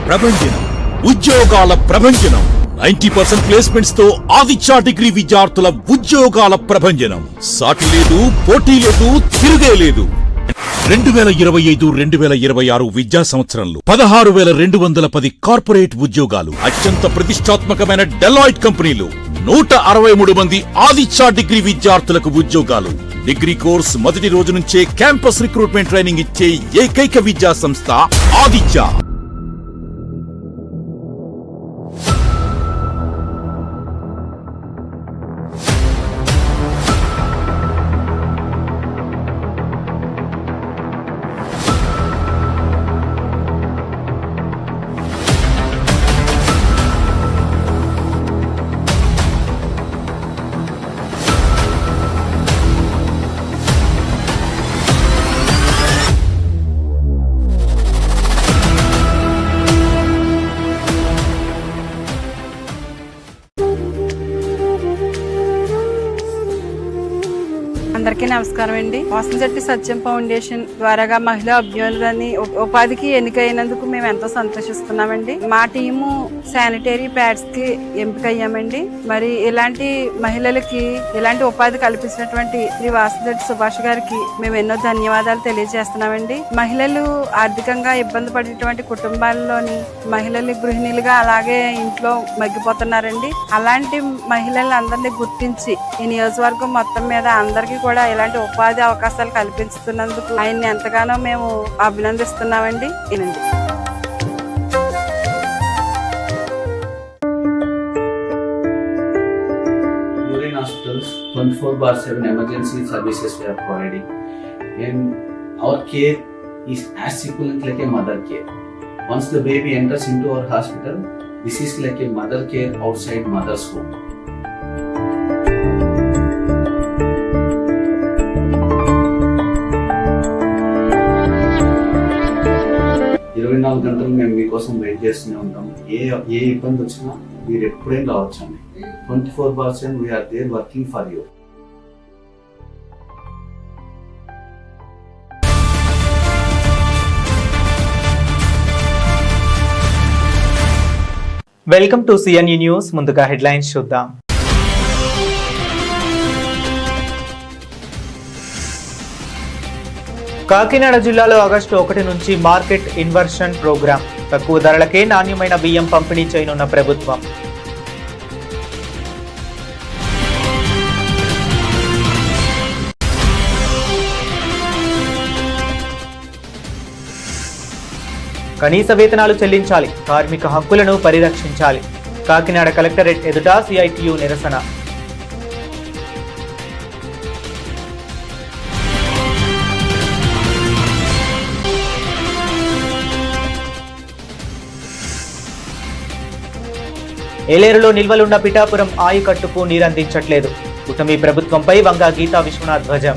ప్రభంజనం ఉద్యోగాల ప్రభంజనం 90% ప్లేస్మెంట్స్ తో ఆదిత్య డిగ్రీ విద్యార్థుల ఉద్యోగాల ప్రభంజనం. సాటి లేదు, పోటీ లేదు, తిరుగే లేదు. 2025-2026 విద్యా సంవత్సరంలో 16,210 కార్పొరేట్ ఉద్యోగాలు, అత్యంత ప్రతిష్టాత్మకమైన డెలాయిట్ కంపెనీలు, 163 మంది ఆదిత్య డిగ్రీ విద్యార్థులకు ఉద్యోగాలు. డిగ్రీ కోర్స్ మొదటి రోజు నుంచే క్యాంపస్ రిక్రూట్మెంట్ ట్రైనింగ్ ఇచ్చే ఏకైక విద్యా సంస్థ ఆదిత్య. అందరికీ నమస్కారం అండి. వాసంశెట్టి సత్యం ఫౌండేషన్ ద్వారాగా మహిళా అభ్యున్నతిని ఉపాధికి ఎన్నికైనందుకు మేము ఎంతో సంతోషిస్తున్నామండి. మా టీము శానిటరీ ప్యాడ్స్ కి ఎంపికయ్యామండి. మరి ఇలాంటి మహిళలకి ఇలాంటి ఉపాధి కల్పించినటువంటి శ్రీ వాసంశెట్టి సుభాష్ గారికి మేము ఎన్నో ధన్యవాదాలు తెలియజేస్తున్నామండి. మహిళలు ఆర్థికంగా ఇబ్బంది పడేటువంటి కుటుంబాల్లోని మహిళలు గృహిణులుగా అలాగే ఇంట్లో మగ్గిపోతున్నారండి. అలాంటి మహిళలందరినీ గుర్తించి ఈ నియోజకవర్గం మొత్తం మీద అందరికీ కూడా ఇలాంటి ఉపాధి అవకాశాలు కల్పిస్తున్నందుకు ఆయన్ని ఎంతగానో మేము అభినందిస్తున్నామండి. వినండి. Urine hospitals 24/7 emergency services we are providing, and our care is as equivalent like a mother care. Once the baby enters into our hospital, this is like a mother care outside mother's home. 24 గంటలు మేము మీకోసం wait చేస్తూనే ఉంటాం. ఏ ఇబ్బంది వచ్చినా మీరు ఎప్పుడైనా రావచ్చండి. 24/7 we are there working for you. Welcome to CNE news. ముందుగా హెడ్లైన్స్ చూద్దాం. కాకినాడ జిల్లాలో ఆగస్టు 1 నుంచి మార్కెట్ ఇన్వర్షన్ ప్రోగ్రాం. తక్కువ ధరలకే నాణ్యమైన బియ్యం పంపిణీ చేయనున్న ప్రభుత్వం. కనీస వేతనాలు చెల్లించాలి, కార్మిక హక్కులను పరిరక్షించాలి. కాకినాడ కలెక్టరేట్ ఎదుట సిఐటియు నిరసన. ఏలేరులో నిల్వలున్న పిఠాపురం ఆయకట్టుకు నీరందించట్లేదు. కూటమి ప్రభుత్వంపై వంగ గీతా విశ్వనాథ్ ధ్వజం.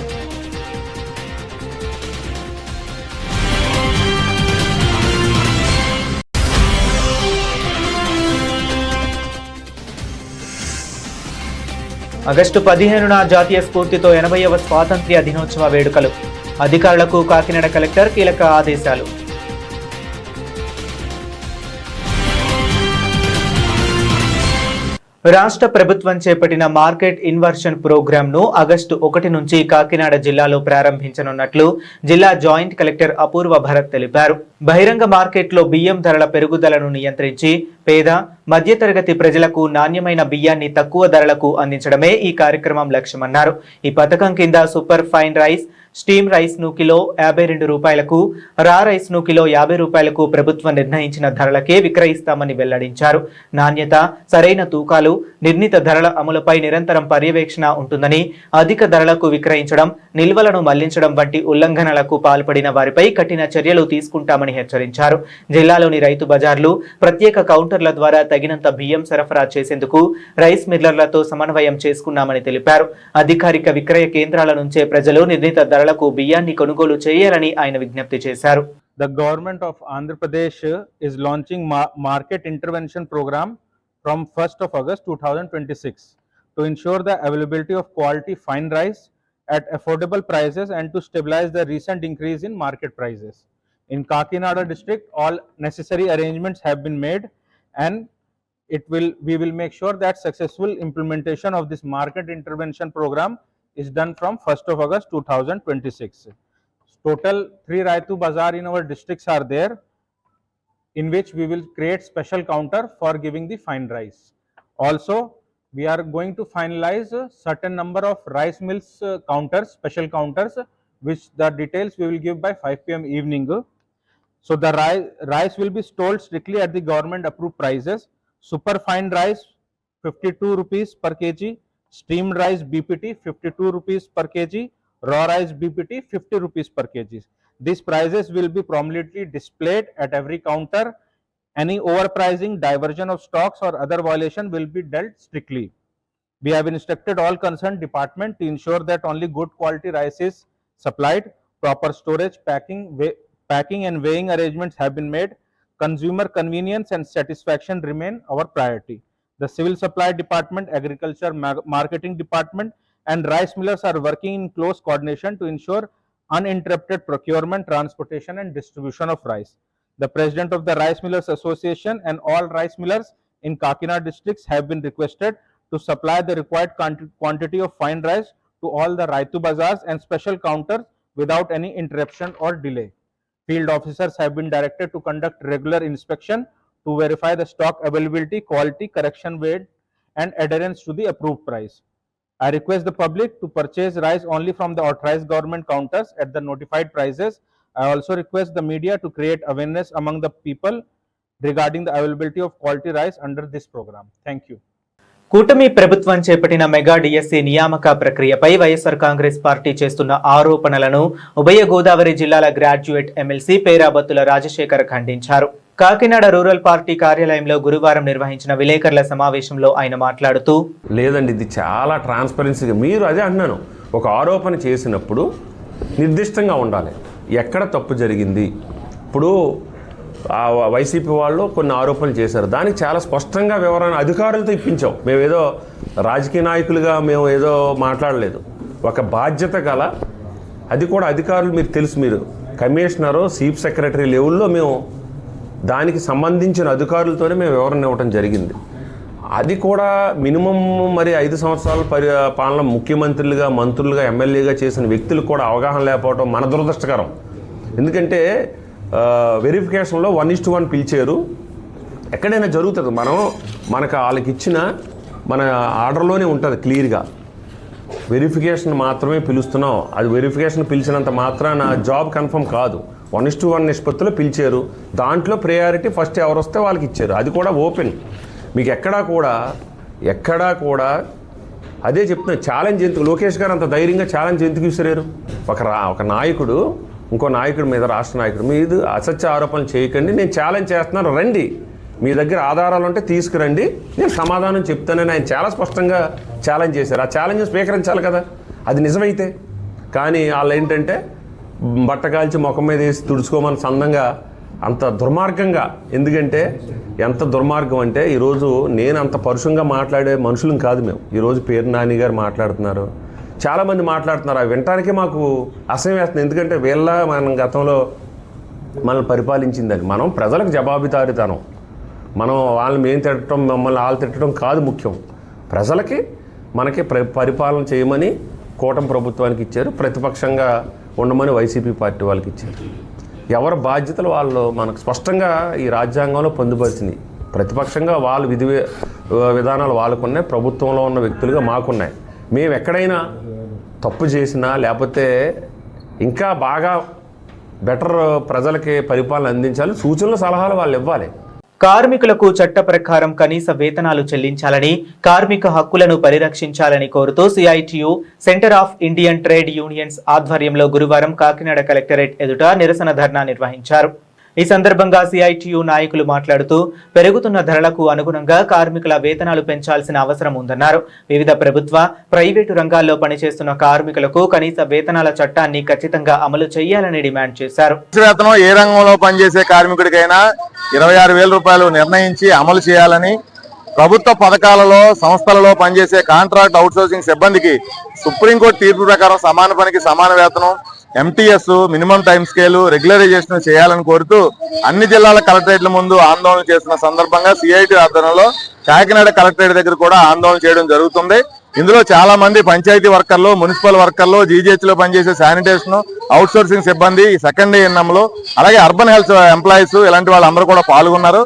ఆగస్టు 15న జాతీయ స్ఫూర్తితో 80వ స్వాతంత్ర్య దినోత్సవ వేడుకలు. అధికారులకు కాకినాడ కలెక్టర్ కీలక ఆదేశాలు. రాష్ట్ర ప్రభుత్వం చేపట్టిన మార్కెట్ ఇన్వర్షన్ ప్రోగ్రాంను ఆగస్టు 1 నుంచి కాకినాడ జిల్లాలో ప్రారంభించనున్నట్లు జిల్లా జాయింట్ కలెక్టర్ అపూర్వ భరత్ తెలిపారు. బహిరంగ మార్కెట్లో బియ్యం ధరల పెరుగుదలను నియంత్రించి పేద మధ్యతరగతి ప్రజలకు నాణ్యమైన బియ్యాన్ని తక్కువ ధరలకు అందించడమే ఈ కార్యక్రమం లక్ష్యమన్నారు. ఈ పథకం కింద super fine rice, steam rice ను కిలో 52 రూపాయలకు, రా రైస్ ను కిలో 50 రూపాయలకు ప్రభుత్వం నిర్ణయించిన ధరలకే విక్రయిస్తామని వెల్లడించారు. నాణ్యత, సరైన తూకాలు, నిర్ణీత ధరల అమలుపై నిరంతరం పర్యవేక్షణ ఉంటుందని, అధిక ధరలకు విక్రయించడం, నిల్వలను మళ్లించడం వంటి ఉల్లంఘనలకు పాల్పడిన వారిపై కఠిన చర్యలు తీసుకుంటామని హెచ్చరించారు. జిల్లాలోని రైతు బజార్లు, ప్రత్యేక కౌంటర్ల ద్వారా తగినంత బియ్యం సరఫరా చేసేందుకు రైస్ మిల్లర్లతో సమన్వయం చేసుకున్నామని తెలిపారు. అధికారిక విక్రయ కేంద్రాల నుంచే ప్రజలు నిర్ణీత ధరలకు బియ్యాన్ని కొనుగోలు చేయాలని ఆయన విజ్ఞప్తి చేశారు. The government of Andhra Pradesh is launching market intervention program from 1st of August 2026 to ensure the availability of quality fine rice at affordable prices and to stabilize the recent increase in market prices. In Kakinada district, all necessary arrangements have been made, and we will make sure that successful implementation of this market intervention program is done from 1st of August 2026. Total 3 Raitu Bazaar in our districts are there, in which we will create special counter for giving the fine rice. Also, we are going to finalize a certain number of rice mills counters, special counters, which the details we will give by 5 p.m. evening. So the rice will be sold strictly at the government approved prices. Super fine rice 52 rupees per kg, steamed rice BPT 52 rupees per kg, raw rice BPT 50 rupees per kg. These prices will be prominently displayed at every counter. Any overpricing, diversion of stocks or other violation will be dealt strictly. We have instructed all concerned department to ensure that only good quality rice is supplied. Proper storage, packing and weighing arrangements have been made. Consumer convenience and satisfaction remain our priority. The Civil Supply Department, Agriculture Marketing Department and rice millers are working in close coordination to ensure uninterrupted procurement, transportation and distribution of rice. The President of the Rice Millers Association and all rice millers in Kakinada districts have been requested to supply the required quantity of fine rice to all the Raitu Bazaars and special counters without any interruption or delay. Field officers have been directed to conduct regular inspection to verify the stock availability, quality, correction weight and adherence to the approved price. I request the public to purchase rice only from the authorized government counters at the notified prices. I also request the media to create awareness among the people regarding the availability of quality rice under this program. Thank you. కూటమి ప్రభుత్వం చేపట్టిన mega DSC నియామక ప్రక్రియపై YSR Congress party చేస్తున్న ఆరోపణలను ఉభయ గోదావరి జిల్లాల graduate MLC Perabathula Rajasekhar ఖండించారు. కాకినాడ రూరల్ పార్టీ కార్యాలయంలో గురువారం నిర్వహించిన విలేకరుల సమావేశంలో ఆయన మాట్లాడుతూ, లేదండి, ఇది చాలా ట్రాన్స్పరెన్సీగా, మీరు అదే అంటున్నాను, ఒక ఆరోపణ చేసినప్పుడు నిర్దిష్టంగా ఉండాలి, ఎక్కడ తప్పు జరిగింది. ఇప్పుడు వైసీపీ వాళ్ళు కొన్ని ఆరోపణలు చేశారు, దానికి చాలా స్పష్టంగా వివరణ అధికారులతో ఇప్పించాం. మేమేదో రాజకీయ నాయకులుగా మేము ఏదో మాట్లాడలేదు, ఒక బాధ్యత గల, అది కూడా అధికారులు, మీకు తెలుసు, మీరు కమిషనరు, చీఫ్ సెక్రటరీ లెవెల్లో మేము దానికి సంబంధించిన అధికారులతోనే మేము వివరణ ఇవ్వడం జరిగింది. అది కూడా మినిమం మరి 5 సంవత్సరాల పాలన ముఖ్యమంత్రులుగా, మంత్రులుగా, ఎమ్మెల్యేగా చేసిన వ్యక్తులు కూడా అవగాహన లేకపోవడం మన దురదృష్టకరం. ఎందుకంటే వెరిఫికేషన్లో 1:1 పిలిచారు, ఎక్కడైనా జరుగుతుంది. మనకు వాళ్ళకి ఇచ్చిన మన ఆర్డర్లోనే ఉంటుంది క్లియర్గా, వెరిఫికేషన్ మాత్రమే పిలుస్తున్నాం. అది వెరిఫికేషన్ పిలిచినంత మాత్రాన జాబ్ కన్ఫర్మ్ కాదు. 1:1 నిష్పత్తిలో పిలిచారు, దాంట్లో ప్రయారిటీ ఫస్ట్ ఎవరు వస్తే వాళ్ళకి ఇచ్చారు. అది కూడా ఓపెన్. మీకు ఎక్కడా కూడా అదే చెప్తున్నా, ఛాలెంజ్ ఎందుకు, లోకేష్ గారు అంత ధైర్యంగా ఛాలెంజ్ ఎందుకు విసిరారు? ఒక నాయకుడు ఇంకో నాయకుడి మీద, రాష్ట్ర నాయకుడి మీద అసత్య ఆరోపణలు చేయకండి, నేను ఛాలెంజ్ చేస్తున్నాను, రండి, మీ దగ్గర ఆధారాలు ఉంటే తీసుకురండి, నేను సమాధానం చెప్తానని ఆయన చాలా స్పష్టంగా ఛాలెంజ్ చేశారు. ఆ ఛాలెంజ్ స్వీకరించాలి కదా, అది నిజమైతే. కానీ వాళ్ళు ఏంటంటే బట్ట కాల్చి ముఖం మీద వేసి తుడుచుకోమని సందంగా, అంత దుర్మార్గంగా. ఎందుకంటే ఎంత దుర్మార్గం అంటే, ఈరోజు నేను అంత పరుషంగా మాట్లాడే మనుషులం కాదు మేము. ఈరోజు పేరు నాని గారు మాట్లాడుతున్నారు, చాలామంది మాట్లాడుతున్నారు, అవి వినటానికే మాకు అసహ్యం వేస్తుంది. ఎందుకంటే మనం గతంలో మనల్ని పరిపాలించిందని, మనం ప్రజలకు జవాబుదారీతనం, మనం వాళ్ళని మేము తిట్టడం, మమ్మల్ని వాళ్ళు తిట్టడం కాదు ముఖ్యం. ప్రజలకి మనకి పరిపాలన చేయమని కూటమి ప్రభుత్వానికి ఇచ్చారు, ప్రతిపక్షంగా ఉండమని వైసీపీ పార్టీ వాళ్ళకి ఇచ్చారు. ఎవరి బాధ్యతలు వాళ్ళు మనకు స్పష్టంగా ఈ రాజ్యాంగంలో పొందుపరిచింది. ప్రతిపక్షంగా వాళ్ళ విధానాలు వాళ్ళకున్నాయి, ప్రభుత్వంలో ఉన్న వ్యక్తులుగా మాకున్నాయి. మేము ఎక్కడైనా తప్పు చేసినా, లేకపోతే ఇంకా బాగా బెటర్ ప్రజలకి పరిపాలన అందించాలి, సూచనలు సలహాలు వాళ్ళు ఇవ్వాలి. కార్మికులకు చట్ట ప్రకారం కనీస వేతనాలు చెల్లించాలని, కార్మిక హక్కులను పరిరక్షించాలని కోరుతూ CITU centre of Indian trade unions ఆధ్వర్యంలో గురువారం కాకినాడ కలెక్టరేట్ ఎదుట నిరసన ధర్నా నిర్వహించారు. ఈ సందర్భంగా సిఐటియు నాయకులు మాట్లాడుతూ, పెరుగుతున్న ధరలకు అనుగుణంగా కార్మికుల వేతనాలు పెంచాల్సిన అవసరం ఉందన్నారు. వివిధ ప్రభుత్వ, ప్రైవేటు రంగాల్లో పనిచేస్తున్న కార్మికులకు కనీస వేతనాల చట్టాన్ని ఖచ్చితంగా అమలు చేయాలని డిమాండ్ చేశారు. వేతనం ఏ రంగంలో పనిచేసే కార్మికుడికైనా 26,000 రూపాయలు నిర్ణయించి అమలు చేయాలని, ప్రభుత్వ పథకాలలో, సంస్థలలో పనిచేసే కాంట్రాక్ట్ అవుట్సోర్సింగ్ సిబ్బందికి సుప్రీంకోర్టు తీర్పు ప్రకారం సమాన పనికి సమాన వేతనం, MTS, minimum time scale, regularisation చేయాలని కోరుతూ అన్ని జిల్లాల కలెక్టరేట్ల ముందు ఆందోళన చేస్తున్న సందర్భంగా సిఐటి ఆధ్వర్యంలో కాకినాడ కలెక్టరేట్ దగ్గర కూడా ఆందోళన చేయడం జరుగుతుంది. ఇందులో చాలా మంది పంచాయతీ వర్కర్లు, మున్సిపల్ వర్కర్లు, జీజీహెచ్ లో పనిచేసే శానిటేషన్, అవుట్ సోర్సింగ్ సిబ్బంది, సెకండ్ ఎన్ఎంలు, అలాగే అర్బన్ హెల్త్ ఎంప్లాయీస్ ఇలాంటి వాళ్ళందరూ కూడా పాల్గొన్నారు.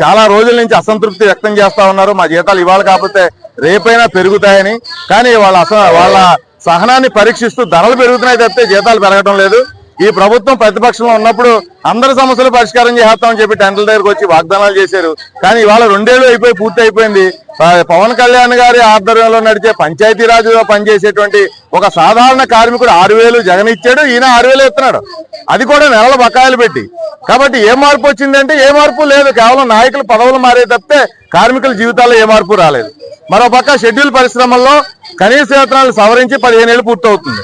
చాలా రోజుల నుంచి అసంతృప్తి వ్యక్తం చేస్తా ఉన్నారు. మా జీతాలు ఇవాళ కాకపోతే రేపైనా పెరుగుతాయని. కానీ వాళ్ళ సహనాన్ని పరీక్షిస్తూ ధరలు పెరుగుతున్నాయి తప్పితే జీతాలు పెరగడం లేదు. ఈ ప్రభుత్వం ప్రతిపక్షంలో ఉన్నప్పుడు అందరి సమస్యలు పరిష్కారం చేస్తామని చెప్పి టెంట్ల దగ్గరకు వచ్చి వాగ్దానాలు చేశారు. కానీ ఇవాళ 2 ఏళ్ళు అయిపోయి పూర్తి అయిపోయింది. పవన్ కళ్యాణ్ గారి ఆధ్వర్యంలో నడిచే పంచాయతీరాజ్లో పనిచేసేటువంటి ఒక సాధారణ కార్మికుడు 6,000 జగన్ ఇచ్చాడు, ఈయన 6,000 ఇస్తున్నాడు, అది కూడా నెలల బకాయిలు పెట్టి. కాబట్టి ఏ మార్పు వచ్చిందంటే ఏ మార్పు లేదు. కేవలం నాయకులు పదవులు మారే తప్పితే కార్మికుల జీవితాల్లో ఏ మార్పు రాలేదు. మరోపక్క షెడ్యూల్ పరిశ్రమల్లో కనీస వేతనాలు సవరించి 15 ఏళ్ళు పూర్తవుతుంది.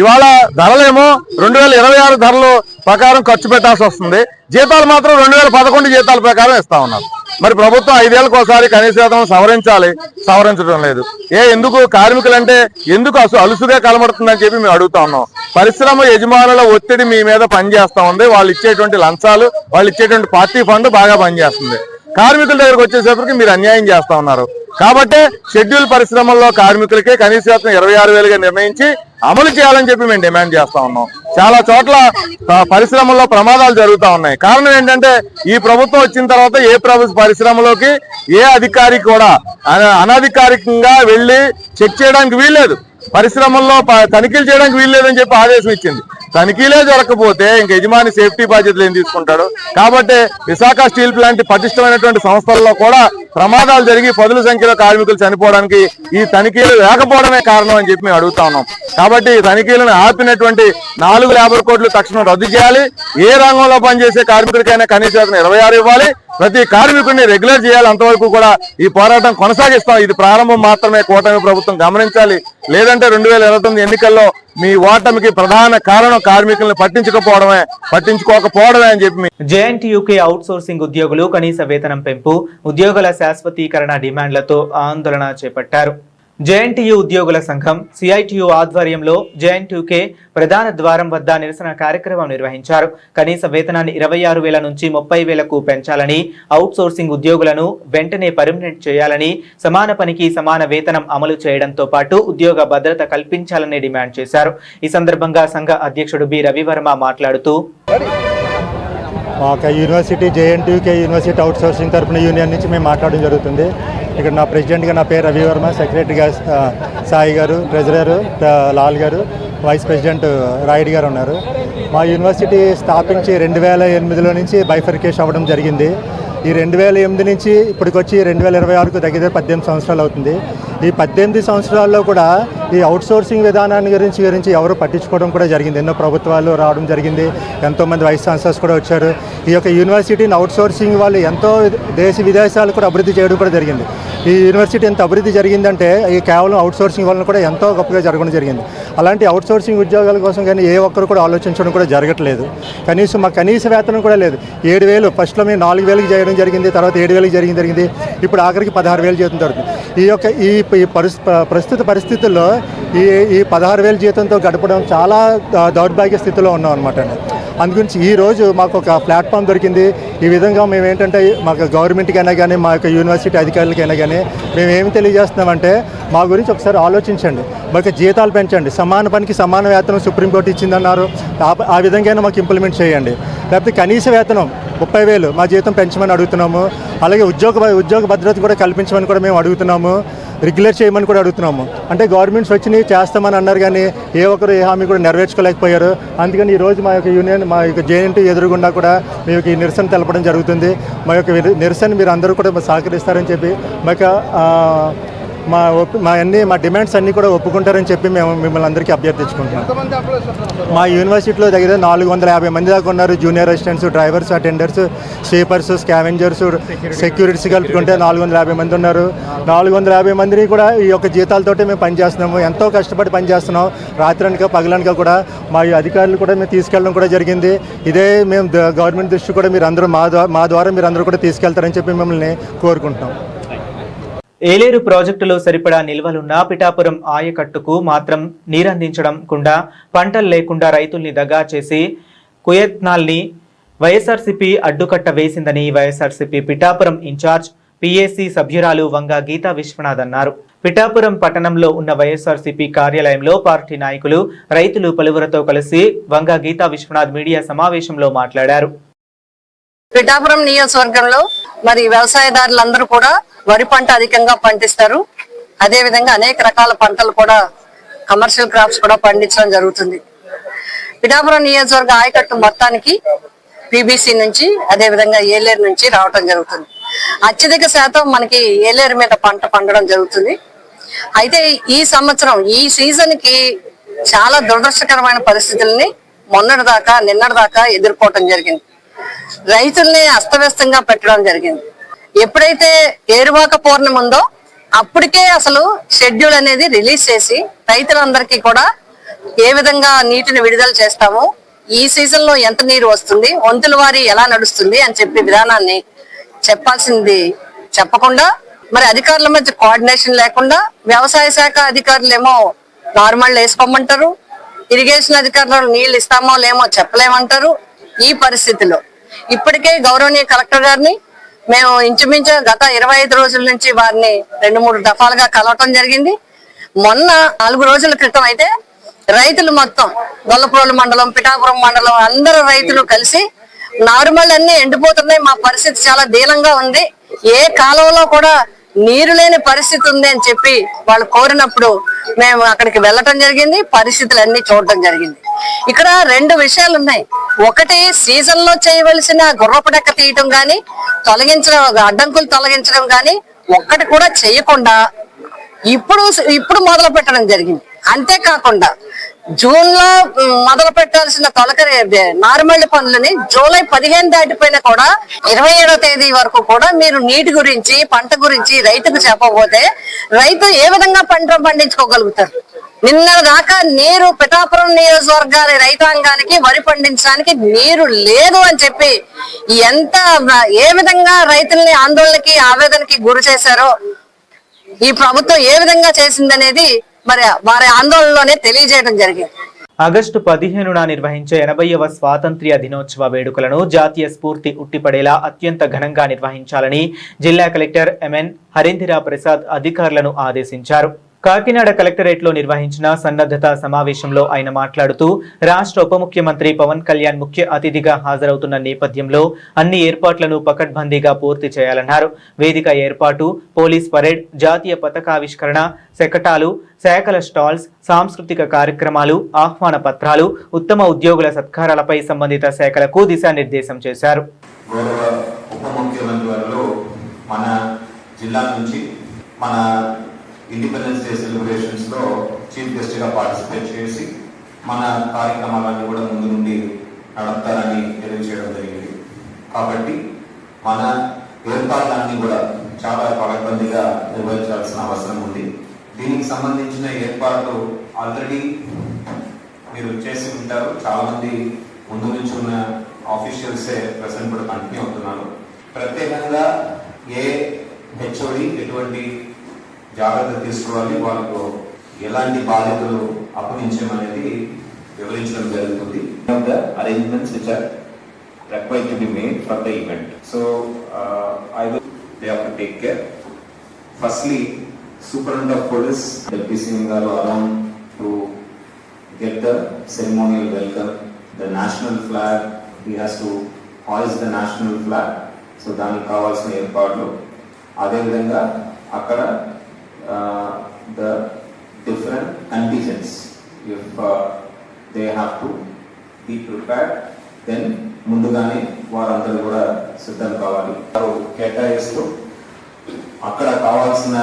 ఇవాళ ధరలేమో 2026 ధరలు ప్రకారం ఖర్చు పెట్టాల్సి వస్తుంది. జీతాలు మాత్రం 2011 జీతాల ప్రకారం ఇస్తా ఉన్నారు. మరి ప్రభుత్వం 5 ఏళ్ళకి ఒకసారి కనీస వేతనం సవరించాలి, సవరించడం లేదు. ఎందుకు కార్మికులంటే ఎందుకు అలుసుగా కలమడుతుందని చెప్పి మేము అడుగుతా ఉన్నాం. పరిశ్రమ యజమానుల ఒత్తిడి మీ మీద పనిచేస్తా ఉంది. వాళ్ళు ఇచ్చేటువంటి లంచాలు, వాళ్ళు ఇచ్చేటువంటి పార్టీ ఫండ్ బాగా పనిచేస్తుంది. కార్మికుల దగ్గరకు వచ్చేసరికి మీరు అన్యాయం చేస్తా ఉన్నారు. కాబట్టి షెడ్యూల్ పరిశ్రమల్లో కార్మికులకే కనీస వేతనం 26,000గా నిర్ణయించి అమలు చేయాలని చెప్పి మేము డిమాండ్ చేస్తా ఉన్నాం. చాలా చోట్ల పరిశ్రమల్లో ప్రమాదాలు జరుగుతూ ఉన్నాయి. కారణం ఏంటంటే ఈ ప్రభుత్వం వచ్చిన తర్వాత ఏ పరిశ్రమలోకి ఏ అధికారి కూడా అనధికారికంగా వెళ్లి చెక్ చేయడానికి వీల్లేదు, పరిశ్రమల్లో తనిఖీలు చేయడానికి వీల్లేదని చెప్పి ఆదేశం ఇచ్చింది. తనిఖీలే జరగకపోతే ఇంక యజమాని సేఫ్టీ బాధ్యతలు ఏం తీసుకుంటాడు? కాబట్టి విశాఖ స్టీల్ ప్లాంట్ పటిష్టమైనటువంటి సంస్థల్లో కూడా ప్రమాదాలు జరిగి 10ల సంఖ్యలో కార్మికులు చనిపోవడానికి ఈ తనిఖీలు లేకపోవడమే కారణం అని చెప్పి మేము అడుగుతా ఉన్నాం. కాబట్టి తనిఖీలను ఆపినటువంటి 4 లేబర్ కోడ్లు తక్షణం రద్దు చేయాలి. ఏ రంగంలో పనిచేసే కార్మికుడికైనా కనీస వేతనం 26 ఇవ్వాలి. ప్రతి కార్మికుడిని రెగ్యులర్ చేయాలి. అంతవరకు కూడా ఈ పోరాటం కొనసాగిస్తాం. ఇది ప్రారంభం మాత్రమే. కూటమి ప్రభుత్వం గమనించాలి. లేదంటే 2029 ఎన్నికల్లో మీ ఓటమికి ప్రధాన కారణం కార్మికులను పట్టించుకోకపోవడమే అని చెప్పి జేఎన్టీయూకే అవుట్ సోర్సింగ్ ఉద్యోగులు కనీస వేతనం పెంపు, ఉద్యోగుల శాశ్వతీకరణ డిమాండ్లతో ఆందోళన చేపట్టారు. జేఎన్టీయూ ఉద్యోగుల సంఘం సిఐటియు ఆధ్వర్యంలో జేఎన్టీయూకే ప్రధాన ద్వారం వద్ద నిరసన కార్యక్రమం నిర్వహించారు. కనీస వేతనాన్ని 26,000 నుంచి 30,000కు పెంచాలని, అవుట్ సోర్సింగ్ ఉద్యోగులను వెంటనే పర్మనెంట్ చేయాలని, సమాన పనికి సమాన వేతనం అమలు చేయడంతో పాటు ఉద్యోగ భద్రత కల్పించాలని డిమాండ్ చేశారు. ఈ సందర్భంగా సంఘ అధ్యక్షుడు బి రవివర్మ మాట్లాడుతూ, university JNTUK university out sourcing తరపున యూనియన్ నుంచి మేము మాట్లాడడం జరుగుతుంది. ఇక్కడ నా ప్రెసిడెంట్గా నా పేరు రవివర్మ, సెక్రటరీగా సాయి గారు, ట్రెజరర్ లాల్ గారు, వైస్ ప్రెసిడెంట్ రాయుడు గారు ఉన్నారు. మా యూనివర్సిటీ స్థాపించి 2008లో నుంచి బైఫర్కేషన్ అవ్వడం జరిగింది. ఈ 2008 నుంచి ఇప్పటికొచ్చి 2026కు దగ్గర 18 సంవత్సరాలు అవుతుంది. ఈ 18 సంవత్సరాల్లో కూడా ఈ అవుట్సోర్సింగ్ విధానాన్ని గురించి ఎవరు పట్టించుకోవడం కూడా జరిగింది. ఎన్నో ప్రభుత్వాలు రావడం జరిగింది, ఎంతోమంది వైస్ ఛాన్సలర్స్ కూడా వచ్చారు. ఈ యొక్క యూనివర్సిటీని అవుట్సోర్సింగ్ వాళ్ళు ఎంతో విదేశాలు కూడా అభివృద్ధి చేయడం కూడా జరిగింది. ఈ యూనివర్సిటీ ఎంత అభివృద్ధి జరిగిందంటే ఈ కేవలం అవుట్సోర్సింగ్ వలన కూడా ఎంతో గొప్పగా జరగడం జరిగింది. అలాంటి అవుట్సోర్సింగ్ ఉద్యోగాల కోసం కానీ ఏ ఒక్కరు కూడా ఆలోచించడం కూడా జరగట్లేదు. కనీసం మా కనీస వేతనం కూడా లేదు. 7,000 ఫస్ట్లో మేము 4,000కి చేయడం జరిగింది, తర్వాత 7,000కి జరిగింది, ఇప్పుడు ఆఖరికి 16,000 జీతం జరుగుతుంది. ఈ ప్రస్తుత పరిస్థితుల్లో ఈ 16,000 జీతంతో గడపడం చాలా దౌర్భాగ్య స్థితిలో ఉన్నాం అనమాట అండి. అందుగురించి ఈరోజు మాకు ఒక ప్లాట్ఫామ్ దొరికింది. ఈ విధంగా మేము ఏంటంటే మాకు గవర్నమెంట్కైనా కానీ మా యొక్క యూనివర్సిటీ అధికారులకైనా కానీ మేము ఏమి తెలియజేస్తున్నామంటే మా గురించి ఒకసారి ఆలోచించండి, మాకు జీతాలు పెంచండి, సమాన పనికి సమాన వేతనం సుప్రీంకోర్టు ఇచ్చిందన్నారు, ఆ విధంగా మాకు ఇంప్లిమెంట్ చేయండి. లేకపోతే కనీస వేతనం 30,000 మా జీతం పెంచమని అడుగుతున్నాము. అలాగే ఉద్యోగ భద్రత కూడా కల్పించమని కూడా మేము అడుగుతున్నాము. రెగ్యులర్ చేయమని కూడా అడుగుతున్నాము. అంటే గవర్నమెంట్స్ వచ్చినాయి చేస్తామని అన్నారు కానీ ఏ ఒక్కరు ఏ హామీ కూడా నెరవేర్చుకోలేకపోయారు. అందుకని ఈరోజు మా యొక్క యూనియన్ మా యొక్క జేఎన్టీ ఎదురుగుండా కూడా మేము ఈ నిరసన తెలపడం జరుగుతుంది. మా యొక్క నిరసన మీరు అందరూ కూడా సహకరిస్తారని చెప్పి మా డిమాండ్స్ అన్నీ కూడా ఒప్పుకుంటారని చెప్పి మేము మిమ్మల్ని అందరికీ అభ్యర్థించుకుంటున్నాం. మా యూనివర్సిటీలో దగ్గర 450 మంది దాకా ఉన్నారు. Junior assistants, drivers, attenders, sweepers, scavengers, securities కలుపుకుంటే 450 మంది ఉన్నారు. 450 మందిని కూడా ఈ యొక్క జీతాలతోటే మేము పనిచేస్తున్నాము. ఎంతో కష్టపడి పనిచేస్తున్నాం. రాత్రనక పగలనక కూడా మా అధికారులు కూడా మేము తీసుకెళ్ళడం కూడా జరిగింది. ఇదే మేము గవర్నమెంట్ దృష్టి కూడా మీరు అందరూ మా ద్వారా మీరు అందరూ కూడా తీసుకెళ్తారని చెప్పి మిమ్మల్ని కోరుకుంటున్నాం. ఏలేరు ప్రాజెక్టులో సరిపడా నిల్వలున్న పిఠాపురం ఆయకట్టుకు మాత్రం నీరందించడం కుండా పంటలు లేకుండా రైతుల్ని దగా చేసి కుయత్నాల్ని వైఎస్ఆర్సీపీ అడ్డుకట్ట వేసిందని వైఎస్ఆర్సీపీ పిఠాపురం ఇన్ఛార్జ్ పిఏసీ సభ్యురాలు వంగ గీతా విశ్వనాథ్ అన్నారు. పిఠాపురం పట్టణంలో ఉన్న వైఎస్ఆర్సీపీ కార్యాలయంలో పార్టీ నాయకులు, రైతులు పలువురితో కలిసి వంగ గీతా విశ్వనాథ్ మీడియా సమావేశంలో మాట్లాడారు. పిఠాపురం నియోజకవర్గంలో మరి వ్యవసాయదారులందరూ కూడా వరి పంట అధికంగా పండిస్తారు. అదే విధంగా అనేక రకాల పంటలు కూడా కమర్షియల్ క్రాప్స్ కూడా పండించడం జరుగుతుంది. పిఠాపురం నియోజకవర్గ ఆయకట్టు మొత్తానికి పీబీసీ నుంచి అదే విధంగా ఏలేరు నుంచి రావటం జరుగుతుంది. అత్యధిక శాతం మనకి ఏలేరు మీద పంట పండడం జరుగుతుంది. అయితే ఈ సంవత్సరం ఈ సీజన్ కి చాలా దురదృష్టకరమైన పరిస్థితుల్ని నిన్నటిదాకా ఎదుర్కోవటం జరిగింది. రైతుల్ని అస్తవ్యస్తంగా పెట్టడం జరిగింది. ఎప్పుడైతే ఏరువాక పౌర్ణమి ఉందో అప్పటికే అసలు షెడ్యూల్ అనేది రిలీజ్ చేసి రైతులందరికీ కూడా ఏ విధంగా నీటిని విడుదల చేస్తామో, ఈ సీజన్ లో ఎంత నీరు వస్తుంది, వంతుల వారి ఎలా నడుస్తుంది అని చెప్పే విధానాన్ని చెప్పాల్సింది చెప్పకుండా, మరి అధికారుల మధ్య కోఆర్డినేషన్ లేకుండా వ్యవసాయ శాఖ అధికారులేమో నార్మల్ వేసుకోమంటారు, ఇరిగేషన్ అధికారులు నీళ్లు ఇస్తామో లేమో చెప్పలేమంటారు. ఈ పరిస్థితిలో ఇప్పటికే గౌరవనీయ కలెక్టర్ గారిని మేము ఇంచుమించు గత 25 రోజుల నుంచి వారిని 2-3 దఫాలుగా కలవటం జరిగింది. మొన్న 4 రోజుల క్రితం అయితే రైతులు మొత్తం గొల్లప్రోలు మండలం, పిఠాపురం మండలం అందరూ రైతులు కలిసి నార్మల్ అన్ని ఎండిపోతున్నాయి, మా పరిస్థితి చాలా దీనంగా ఉంది, ఏ కాలంలో కూడా నీరు లేని పరిస్థితి ఉంది అని చెప్పి వాళ్ళు కోరినప్పుడు మేము అక్కడికి వెళ్ళటం జరిగింది. పరిస్థితులన్నీ చూడటం జరిగింది. ఇక్కడ 2 విషయాలు ఉన్నాయి. ఒకటి, సీజన్ లో చేయవలసిన గుర్రపడెక్క తీయటం గాని, అడ్డంకులు తొలగించడం గాని ఒక్కటి కూడా చేయకుండా ఇప్పుడు మొదలు పెట్టడం జరిగింది. అంతేకాకుండా జూన్ లో మొదలు పెట్టాల్సిన నార్మల్ పనులని జూలై 15 దాటిపోయినా కూడా 27వ తేదీ వరకు కూడా మీరు నీటి గురించి, పంట గురించి రైతుకు చెప్పబోతే రైతు ఏ విధంగా పంట పండించుకోగలుగుతారు? నిన్న దాకా నీరు పిఠాపురం నియోజకవర్గాల రైతాంగానికి వరి పండించడానికి నీరు లేదు అని చెప్పి ఏ విధంగా రైతుల్ని ఆందోళనకి, ఆవేదనకి గురి చేశారో ఈ ప్రభుత్వం ఏ విధంగా చేసిందనేది మరి వారి ఆందోళనలోనే తెలియజేయడం జరిగింది. ఆగస్టు 15న నిర్వహించే 80వ స్వాతంత్ర్య దినోత్సవ వేడుకలను జాతీయ స్ఫూర్తి ఉట్టిపడేలా అత్యంత ఘనంగా నిర్వహించాలని జిల్లా కలెక్టర్ ఎంఎన్ హరీంద్ర ప్రసాద్ అధికారులను ఆదేశించారు. కాకినాడ కలెక్టరేట్లో నిర్వహించిన సన్నద్ధత సమావేశంలో ఆయన మాట్లాడుతూ, రాష్ట్ర ఉప ముఖ్యమంత్రి పవన్ కళ్యాణ్ ముఖ్య అతిథిగా హాజరవుతున్న నేపథ్యంలో అన్ని ఏర్పాట్లను పకడ్బందీగా పూర్తి చేయాలన్నారు. వేదిక ఏర్పాటు, పోలీస్ పరేడ్, జాతీయ పతాకావిష్కరణ, శకటాలు, శాఖల స్టాల్స్, సాంస్కృతిక కార్యక్రమాలు, ఆహ్వాన పత్రాలు, ఉత్తమ ఉద్యోగుల సత్కారాలపై సంబంధిత శాఖలకు దిశానిర్దేశం చేశారు. ఇండిపెండెన్స్ డే సెలబ్రేషన్స్ లో చీఫ్ గెస్ట్ గా పార్టిసిపేట్ చేసి మన కార్యక్రమాలన్నీ కూడా ముందు నుండి నడుపుతారని తెలియజేయడం జరిగింది. కాబట్టి మన ఏర్పాట్లన్నీ కూడా చాలా పకడ్బందీగా నిర్వహించాల్సిన అవసరం ఉంది. దీనికి సంబంధించిన ఏర్పాట్లు ఆల్రెడీ మీరు చేసి ఉంటారు. చాలా మంది ముందు నుంచి ఉన్న ఆఫీషియల్సే ప్రెసెంట్ కూడా కంటిన్యూ అవుతున్నారు. ప్రత్యేకంగా ఏ హెచ్ఓడి ఎటువంటి జాగ్రత్త తీసుకోవాలి, వాళ్ళకు ఎలాంటి బాధ్యతలు అప్పగించమనేది వివరించడం జరుగుతుంది. Arrangements which are required to be made for the event. So they have to take care. Firstly, Superintendent of Police Deputy Singh garu around to get the ceremonial welcome, the national flag. He has to hoist the national flag. So దానికి కావాల్సిన ఏర్పాట్లు, అదే విధంగా అక్కడ the different contingents, if they have to be prepared, then ముందుగానే వారందరూ కూడా సిద్ధం కావాలి. కేటాయిస్తూ అక్కడ కావాల్సిన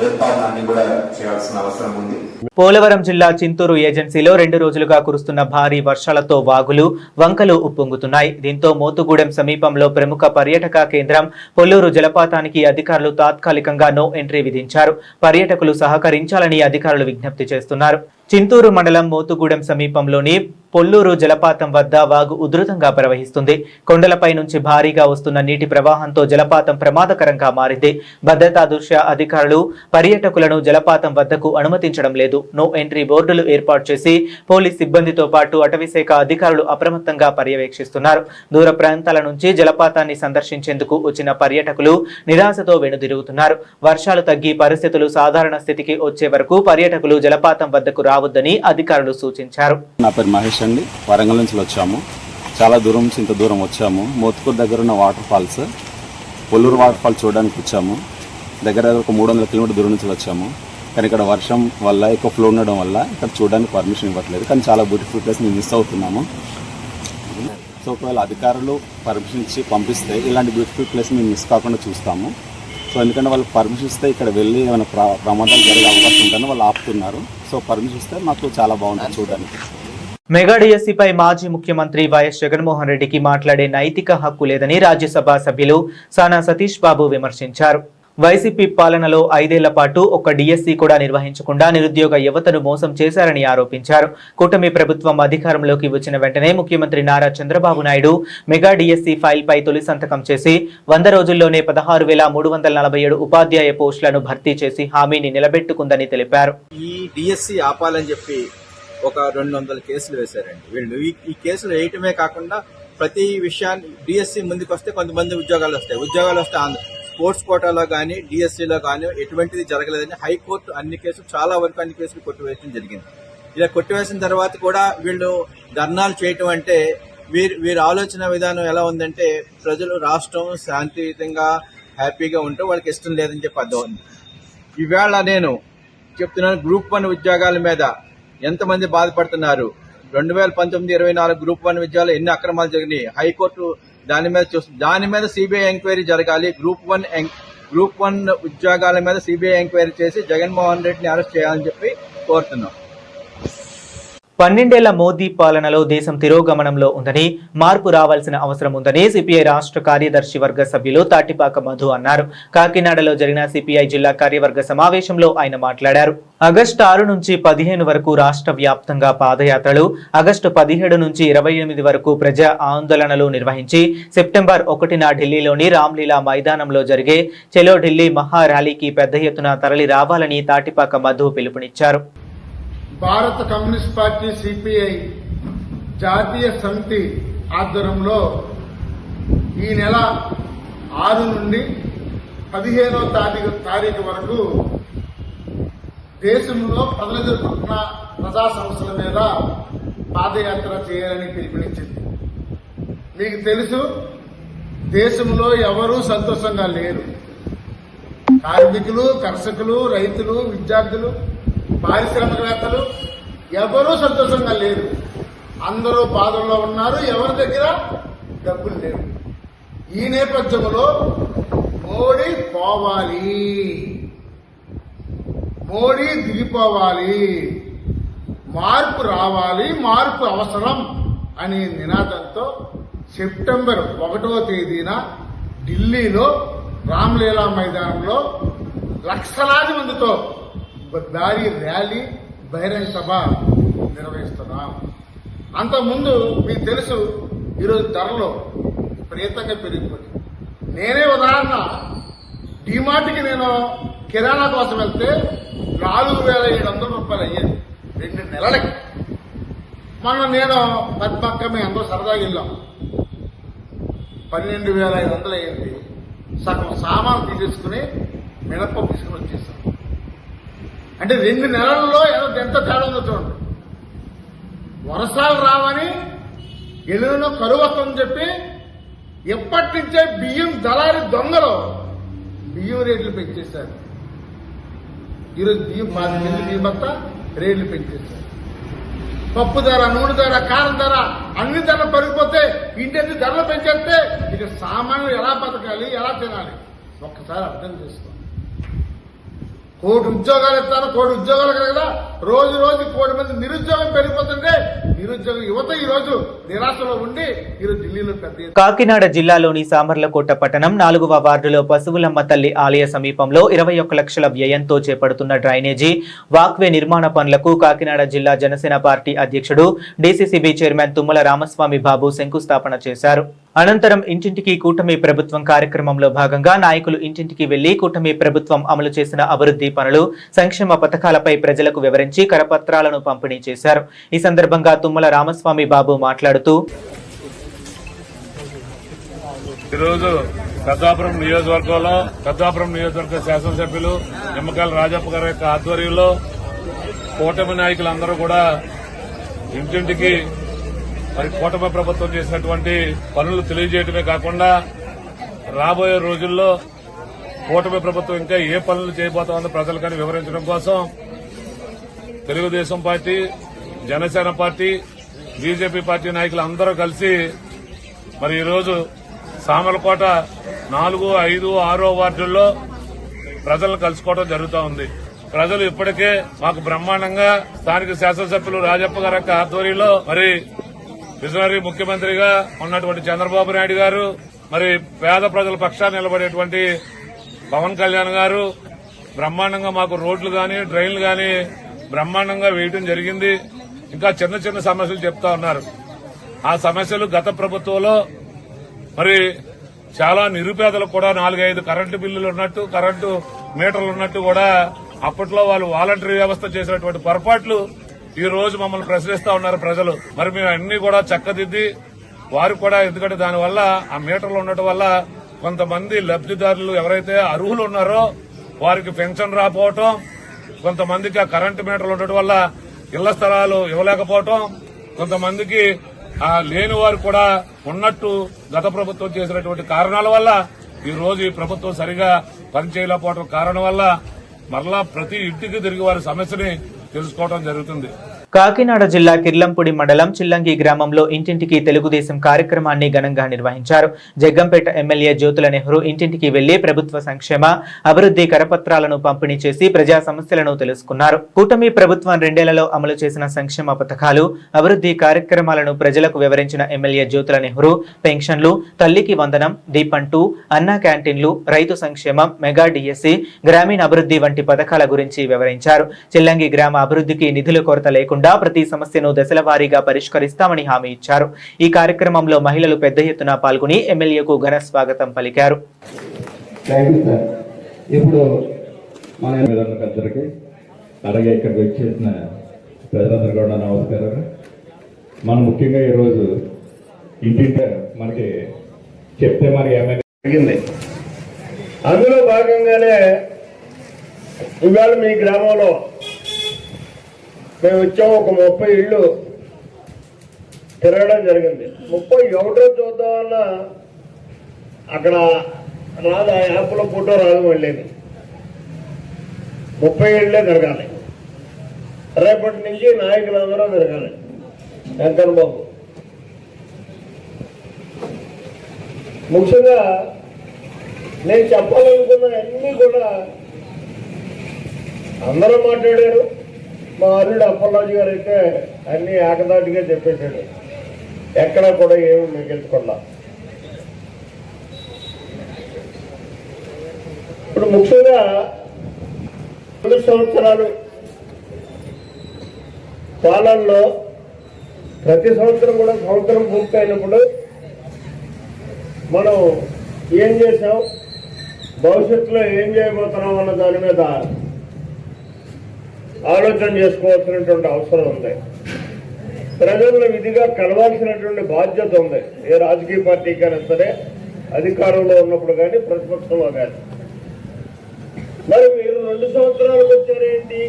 ఏర్పాట్లన్నీ కూడా చేయాల్సిన అవసరం ఉంది. పోలవరం జిల్లా చింతూరు ఏజెన్సీలో 2 రోజులుగా కురుస్తున్న భారీ వర్షాలతో వాగులు, వంకలు ఉప్పొంగుతున్నాయి. దీంతో మోతుగూడెం సమీపంలో ప్రముఖ పర్యాటక కేంద్రం పొల్లూరు జలపాతానికి అధికారులు తాత్కాలికంగా నో ఎంట్రీ విధించారు. పర్యాటకులు సహకరించాలని అధికారులు విజ్ఞప్తి చేస్తున్నారు. చింతూరు మండలం మోతుగూడెం సమీపంలోని పొల్లూరు జలపాతం వద్ద వాగు ఉధృతంగా ప్రవహిస్తుంది. కొండలపై నుంచి భారీగా వస్తున్న నీటి ప్రవాహంతో జలపాతం ప్రమాదకరంగా మారింది. భద్రతా దృష్ట్యా అధికారులు పర్యాటకులను జలపాతం వద్దకు అనుమతించడం లేదు. నో ఎంట్రీ బోర్డులు ఏర్పాటు చేసి పోలీస్ సిబ్బందితో పాటు అటవీశాఖ అధికారులు అప్రమత్తంగా పర్యవేక్షిస్తున్నారు. దూర ప్రాంతాల నుంచి జలపాతాన్ని సందర్శించేందుకు వచ్చిన పర్యాటకులు నిరాశతో వెనుదిరుగుతున్నారు. వర్షాలు తగ్గి పరిస్థితులు సాధారణ స్థితికి వచ్చే వరకు పర్యాటకులు జలపాతం వద్దకు రావద్దని అధికారులు సూచించారు. నా పేరు మహేష్ అండి. వరంగల్ నుంచి వచ్చాము. చాలా దూరం నుంచి ఇంత దూరం వచ్చాము. మోత్కూర్ దగ్గర ఉన్న water falls, Polluru water falls చూడడానికి వచ్చాము. దగ్గర ఒక 300 కిలోమీటర్ దూరం నుంచి వచ్చాము. కానీ ఇక్కడ వర్షం వల్ల ఎక్కువ ఫ్లో ఉండడం వల్ల ఇక్కడ చూడడానికి పర్మిషన్ ఇవ్వట్లేదు. కానీ చాలా బ్యూటిఫుల్ ప్లేస్ మేము మిస్ అవుతున్నాము. సో ఒకవేళ అధికారులు పర్మిషన్ ఇచ్చి పంపిస్తే ఇలాంటి బ్యూటిఫుల్ ప్లేస్ మేము మిస్ కాకుండా చూస్తాము. సో ఎందుకంటే వాళ్ళు పర్మిషన్ ఇస్తే ఇక్కడ వెళ్ళి ఏమైనా ప్రమాదాలు జరిగే అవకాశం ఉందని వాళ్ళు ఆపుతున్నారు. సో పర్మిషన్ ఇస్తే మాకు చాలా బాగుంటుంది చూడడానికి. మెగా డిఎస్సీపై మాజీ ముఖ్యమంత్రి వైఎస్ జగన్మోహన్ రెడ్డికి మాట్లాడే నైతిక హక్కు లేదని రాజ్యసభ సభ్యులు సానా సతీష్ బాబు విమర్శించారు. వైసీపీ పాలనలో 5 ఏళ్ల పాటు ఒక్క డిఎస్సీ కూడా నిర్వహించకుండా నిరుద్యోగ యువతను మోసం చేశారని ఆరోపించారు. కూటమి ప్రభుత్వం అధికారంలోకి వచ్చిన వెంటనే ముఖ్యమంత్రి నారా చంద్రబాబు నాయుడు మెగా డిఎస్సీ ఫైల్పై తొలి సంతకం చేసి 100 రోజుల్లోనే 16,347 ఉపాధ్యాయ పోస్టులను భర్తీ చేసి హామీని నిలబెట్టుకుందని తెలిపారు. ఈ డిఎస్సీ ఆపాలని చెప్పి ఒక 200 కేసులు వేశారండి వీళ్ళు. ఈ కేసులు వేయటమే కాకుండా ప్రతి విషయాన్ని డిఎస్సీ ముందుకు వస్తే కొంతమంది ఉద్యోగాలు వస్తే స్పోర్ట్స్ కోటాలో కానీ డిఎస్సీలో కానీ ఎటువంటిది జరగలేదని హైకోర్టు అన్ని కేసులు కొట్టివేయడం జరిగింది. ఇలా కొట్టివేసిన తర్వాత కూడా వీళ్ళు ధర్నాలు చేయటం అంటే వీరి ఆలోచన విధానం ఎలా ఉందంటే ప్రజలు రాష్ట్రం శాంతియుతంగా హ్యాపీగా ఉంటే వాళ్ళకి ఇష్టం లేదని చెప్పి అర్థం ఉంది. ఈవేళ నేను చెప్తున్నాను, గ్రూప్ 1 ఉద్యోగాల మీద ఎంతమంది బాధపడుతున్నారు. 2019-24 గ్రూప్ 1 విద్యాలయంలో ఎన్ని అక్రమాలు జరిగినాయి. హైకోర్టు దాని మీద సిబిఐ ఎంక్వైరీ జరగాలి. గ్రూప్ 1 ఉద్యోగాల మీద సిబిఐ ఎంక్వైరీ చేసి జగన్మోహన్ రెడ్డిని అరెస్ట్ చేయాలని చెప్పి కోరుతున్నాం. 12 ఏళ్ల మోదీ పాలనలో దేశం తిరోగమనంలో ఉందని, మార్పు రావాల్సిన అవసరం ఉందని సిపిఐ రాష్ట్ర కార్యదర్శి వర్గ సభ్యులు తాటిపాక మధు అన్నారు. కాకినాడలో జరిగిన సిపిఐ జిల్లా కార్యవర్గ సమావేశంలో ఆయన మాట్లాడారు. ఆగస్టు 6 నుంచి 15 వరకు రాష్ట్ర వ్యాప్తంగా పాదయాత్రలు, ఆగస్టు 17 నుంచి 28 వరకు ప్రజా ఆందోళనలు నిర్వహించి సెప్టెంబర్ 1న ఢిల్లీలోని రామ్లీలా మైదానంలో జరిగే చలో ఢిల్లీ మహా ర్యాలీకి పెద్ద ఎత్తున తరలి రావాలని తాటిపాక మధు పిలుపునిచ్చారు. భారత కమ్యూనిస్ట్ పార్టీ సిపిఐ జాతీయ సమితి ఆధ్వర్యంలో ఈ నెల 6 నుండి 15వ తారీఖు వరకు దేశంలో ప్రజలు జరుపుతున్న ప్రజా సమస్యల మీద పాదయాత్ర చేయాలని పిలుపునిచ్చింది. మీకు తెలుసు, దేశంలో ఎవరూ సంతోషంగా లేరు. కార్మికులు, కర్షకులు, రైతులు, విద్యార్థులు, పారిశ్రామికవేత్తలు ఎవరూ సంతోషంగా లేరు. అందరూ బాధల్లో ఉన్నారు. ఎవరి దగ్గర డబ్బులు లేవు. ఈ నేపథ్యంలో మోడీ పోవాలి, మోడీ దిగిపోవాలి, మార్పు రావాలి, మార్పు అవసరం అనే నినాదంతో సెప్టెంబర్ 1వ తేదీన ఢిల్లీలో రామ్లీలా మైదానంలో లక్షలాది మందితో భారీ ర్యాలీ, బహిరంగ సభ నిర్వహిస్తున్నాం. అంతకుముందు మీకు తెలుసు, ఈరోజు ధరలు విపరీతంగా పెరిగిపోయి. నేనే ఉదాహరణ, డిమార్ట్కి నేను కిరాణా కోసం వెళ్తే 4,700 రూపాయలు అయ్యేది 2 నెలలకి. మొన్న నేను పద్మక్క మేము అందరూ సరదాగా వెళ్ళాం, 12,500 అయ్యింది. సగం సామాను తీసేసుకుని మినపప్పు తీసుకుని వచ్చేసాం. అంటే 2 నెలల్లో ఎంత తేడా ఉందో చూడండి. వర్షాలు రావని ఎల్లునో కరువు వస్తుందని చెప్పి ఎప్పటి నుంచే బియ్యం దళారి దొంగలు బియ్యం రేట్లు పెంచేశారు. ఈరోజు బియ్యం 5 కేజీలు బియ్యం బత్త రేట్లు పెంచేశారు. పప్పు ధర, నూనె ధర, కారం ధర, అన్ని ధరలు పెరిగిపోతే ఇంటి ధరలు పెంచేస్తే ఇక సామాన్యులు ఎలా బతకాలి, ఎలా తినాలి ఒక్కసారి అర్థం చేసుకోండి. కోటి ఉద్యోగాలు ఇస్తాను, కోటి ఉద్యోగాలు కదా రోజు రోజు 1 మంది నిరుద్యోగం పెరిగిపోతుంటే నిరుద్యోగ యువత ఈ రోజు నిరాశలో ఉండి ఈరోజు ఢిల్లీలో పెద్ద. కాకినాడ జిల్లాలోని సామర్లకోట పట్టణం 4వ వార్డులో పశువులమ్మ తల్లి ఆలయ సమీపంలో 21 లక్షల వ్యయంతో చేపడుతున్న డ్రైనేజీ వాక్వే నిర్మాణ పనులకు కాకినాడ జిల్లా జనసేన పార్టీ అధ్యక్షుడు డీసీసీబీ చైర్మన్ తుమ్మల రామస్వామి బాబు శంకుస్థాపన చేశారు. అనంతరం ఇంటింటికి కూటమి ప్రభుత్వం కార్యక్రమంలో భాగంగా నాయకులు ఇంటింటికి వెళ్లి కూటమి ప్రభుత్వం అమలు చేసిన అభివృద్ధి పనులు, సంక్షేమ పథకాలపై ప్రజలకు వివరించి కరపత్రాలను పంపిణీ చేశారు. ఈ సందర్భంగా తుమ్మల రామస్వామి బాబు మాట్లాడుతూ, ఈరోజు పెద్దాపురం నియోజకవర్గంలో పెద్దాపురం నియోజకవర్గ శాసనసభ్యులు నిమ్మకాయల రాజప్ప గారి యొక్క ఆధ్వర్యంలో కూటమి నాయకులందరూ కూడా ఇంటింటికి మరి కూటమి ప్రభుత్వం చేసినటువంటి పనులు తెలియజేయడమే కాకుండా రాబోయే రోజుల్లో కూటమి ప్రభుత్వం ఇంకా ఏ పనులు చేయబోతోందో ప్రజలకని వివరించడం కోసం Telugu Desam party, Janasena party, BJP party నాయకులు అందరూ కలిసి మరి ఈరోజు సామర్లకోట 4, 5, 6 వార్డుల్లో ప్రజలను కలుసుకోవడం జరుగుతూ ఉంది. ప్రజలు ఇప్పటికే మాకు బ్రహ్మాండంగా స్థానిక శాసనసభ్యులు రాజప్ప గారి యొక్క ఆధ్వర్యంలో మరి విజనరీ ముఖ్యమంత్రిగా ఉన్నటువంటి చంద్రబాబు నాయుడు గారు, మరి పేద ప్రజల పక్షాన్ని నిలబడేటువంటి పవన్ కళ్యాణ్ గారు బ్రహ్మాండంగా మాకు రోడ్లు గాని డ్రైన్లు గాని బ్రహ్మాండంగా వేయడం జరిగింది. ఇంకా చిన్న చిన్న సమస్యలు చెప్తా ఉన్నారు. ఆ సమస్యలు గత ప్రభుత్వంలో మరి చాలా నిరుపేదలకు కూడా 4-5 కరెంటు బిల్లులు ఉన్నట్టు, కరెంటు మీటర్లు ఉన్నట్టు కూడా అప్పట్లో వాళ్ళు వాలంటరీ వ్యవస్థ చేసినటువంటి పొరపాట్లు ఈ రోజు మమ్మల్ని ప్రశ్నిస్తా ఉన్నారు ప్రజలు. మరి మేము అన్ని కూడా చక్కదిద్ది వారు కూడా, ఎందుకంటే దానివల్ల ఆ మీటర్లు ఉండటం వల్ల కొంతమంది లబ్దిదారులు ఎవరైతే అర్హులు ఉన్నారో వారికి పెన్షన్ రాకపోవటం, కొంతమందికి ఆ కరెంటు మీటర్లు ఉండటం వల్ల ఇళ్ల స్థలాలు ఇవ్వలేకపోవటం, కొంతమందికి లేని వారు కూడా ఉన్నట్టు గత ప్రభుత్వం చేసినటువంటి కారణాల వల్ల ఈ రోజు ఈ ప్రభుత్వం సరిగా పనిచేయలేకపోవడం కారణం వల్ల మరలా ప్రతి ఇంటికి తిరిగి వారి సమస్యని తెలుసుకోవడం జరుగుతుంది. కాకినాడ జిల్లా కిర్లంపూడి మండలం చిల్లంగి గ్రామంలో ఇంటింటికి తెలుగుదేశం కార్యక్రమాన్ని ఘనంగా నిర్వహించారు. జగ్గంపేట ఎమ్మెల్యే జ్యోతుల నెహ్రూ ఇంటింటికి వెళ్లి ప్రభుత్వ సంక్షేమ అభివృద్ధి కరపత్రాలను పంపిణీ చేసి ప్రజా సమస్యలను తెలుసుకున్నారు. కూటమి ప్రభుత్వం 2 ఏళ్లలో అమలు చేసిన సంక్షేమ పథకాలు, అభివృద్ధి కార్యక్రమాలను ప్రజలకు వివరించిన ఎమ్మెల్యే జ్యోతుల నెహ్రూ పెన్షన్లు, తల్లికి వందనం, దీపంటూ, అన్నా క్యాంటీన్లు, రైతు సంక్షేమం, మెగా డిఎస్సి, గ్రామీణ అభివృద్ధి వంటి పథకాల గురించి వివరించారు. చిల్లంగి గ్రామ అభివృద్ధికి నిధుల కొరత లేకుండా ప్రతి సమస్యను దశల వారీగా పరిష్కరిస్తామని హామీ ఇచ్చారు. ఈ కార్యక్రమంలో మహిళలు పెద్ద ఎత్తున పాల్గొని ఎమ్మెల్యేకు ఘన స్వాగతం పలికారు. ఇప్పుడు మన పెద్దలకి అలాగే ఇక్కడికి వచ్చేసిన ప్రజలందరూ కూడా నమస్కారం. మనం ముఖ్యంగా ఈరోజు ఇంటింట మనకి చెప్తే మనకి ఏమైనా జరిగింది, అందులో భాగంగానే ఇవాళ మీ గ్రామంలో మేము వచ్చాము. ఒక 30 ఇళ్ళు తిరగడం జరిగింది. 31 చూద్దామన్నా అక్కడ రాదు, ఆ యాప్లో ఫోటో రాదు. మళ్ళీ 30 ఇళ్ళే తిరగాలి. రేపటి నుంచి నాయకులందరూ తిరగాలి. వెంకన్న బాబు ముఖ్యంగా నేను చెప్పాలనుకున్న అన్నీ కూడా అందరూ మాట్లాడారు. మా అల్లుడు అప్పలరాజు గారు అయితే అన్ని ఏకదాటిగా చెప్పేశాడు, ఎక్కడా కూడా ఏమి మిగిల్చకుండా. ఇప్పుడు ముఖ్యంగా 2 సంవత్సరాలు పాలనలో ప్రతి సంవత్సరం కూడా సంవత్సరం పూర్తయినప్పుడు మనం ఏం చేసాం, భవిష్యత్తులో ఏం చేయబోతున్నాం అన్న దాని మీద ఆలోచన చేసుకోవాల్సినటువంటి అవసరం ఉంది. ప్రజలను విధిగా కలవాల్సినటువంటి బాధ్యత ఉంది. ఏ రాజకీయ పార్టీకైనా సరే, అధికారంలో ఉన్నప్పుడు కానీ ప్రతిపక్షంలో కానీ. మరి మీరు 2 సంవత్సరాలకు వచ్చారేంటి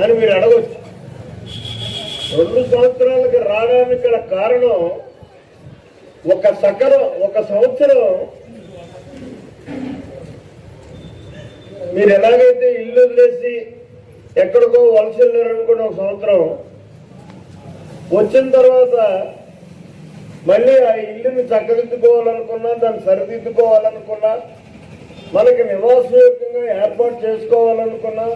అని మీరు అడగచ్చు. 2 సంవత్సరాలకి రావడానికి గల కారణం ఒక సంవత్సరం మీరు ఎలాగైతే ఇల్లు వదిలేసి ఎక్కడికో వలస వెళ్ళారనుకున్న ఒక సంవత్సరం వచ్చిన తర్వాత మళ్ళీ ఆ ఇల్లుని చక్కదిద్దుకోవాలనుకున్నా, దాన్ని సరిదిద్దుకోవాలనుకున్నా, మనకి నివాసయోగ్యంగా ఏర్పాటు చేసుకోవాలనుకున్నా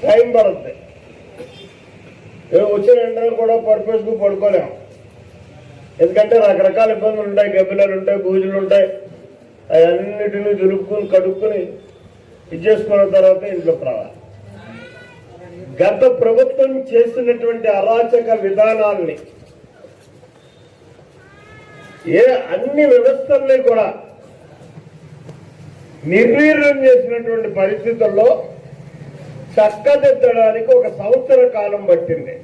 టైం పడుతుంది. వచ్చిన వెంటనే కూడా పర్పస్కు పడుకోలేము, ఎందుకంటే రకరకాల ఇబ్బందులు ఉంటాయి, గబ్బిలాలు ఉంటాయి, బూజులు ఉంటాయి. అవన్నిటిని దులుపుకుని కడుక్కుని ఇచ్చేసుకున్న తర్వాత ఇంట్లోకి రావాలి. గత ప్రభుత్వం చేసినటువంటి అరాచక విధానాల్ని అన్ని వ్యవస్థల్ని కూడా నిర్వీర్యం చేసినటువంటి పరిస్థితుల్లో చక్కదిద్దడానికి 1 సంవత్సర కాలం పట్టింది.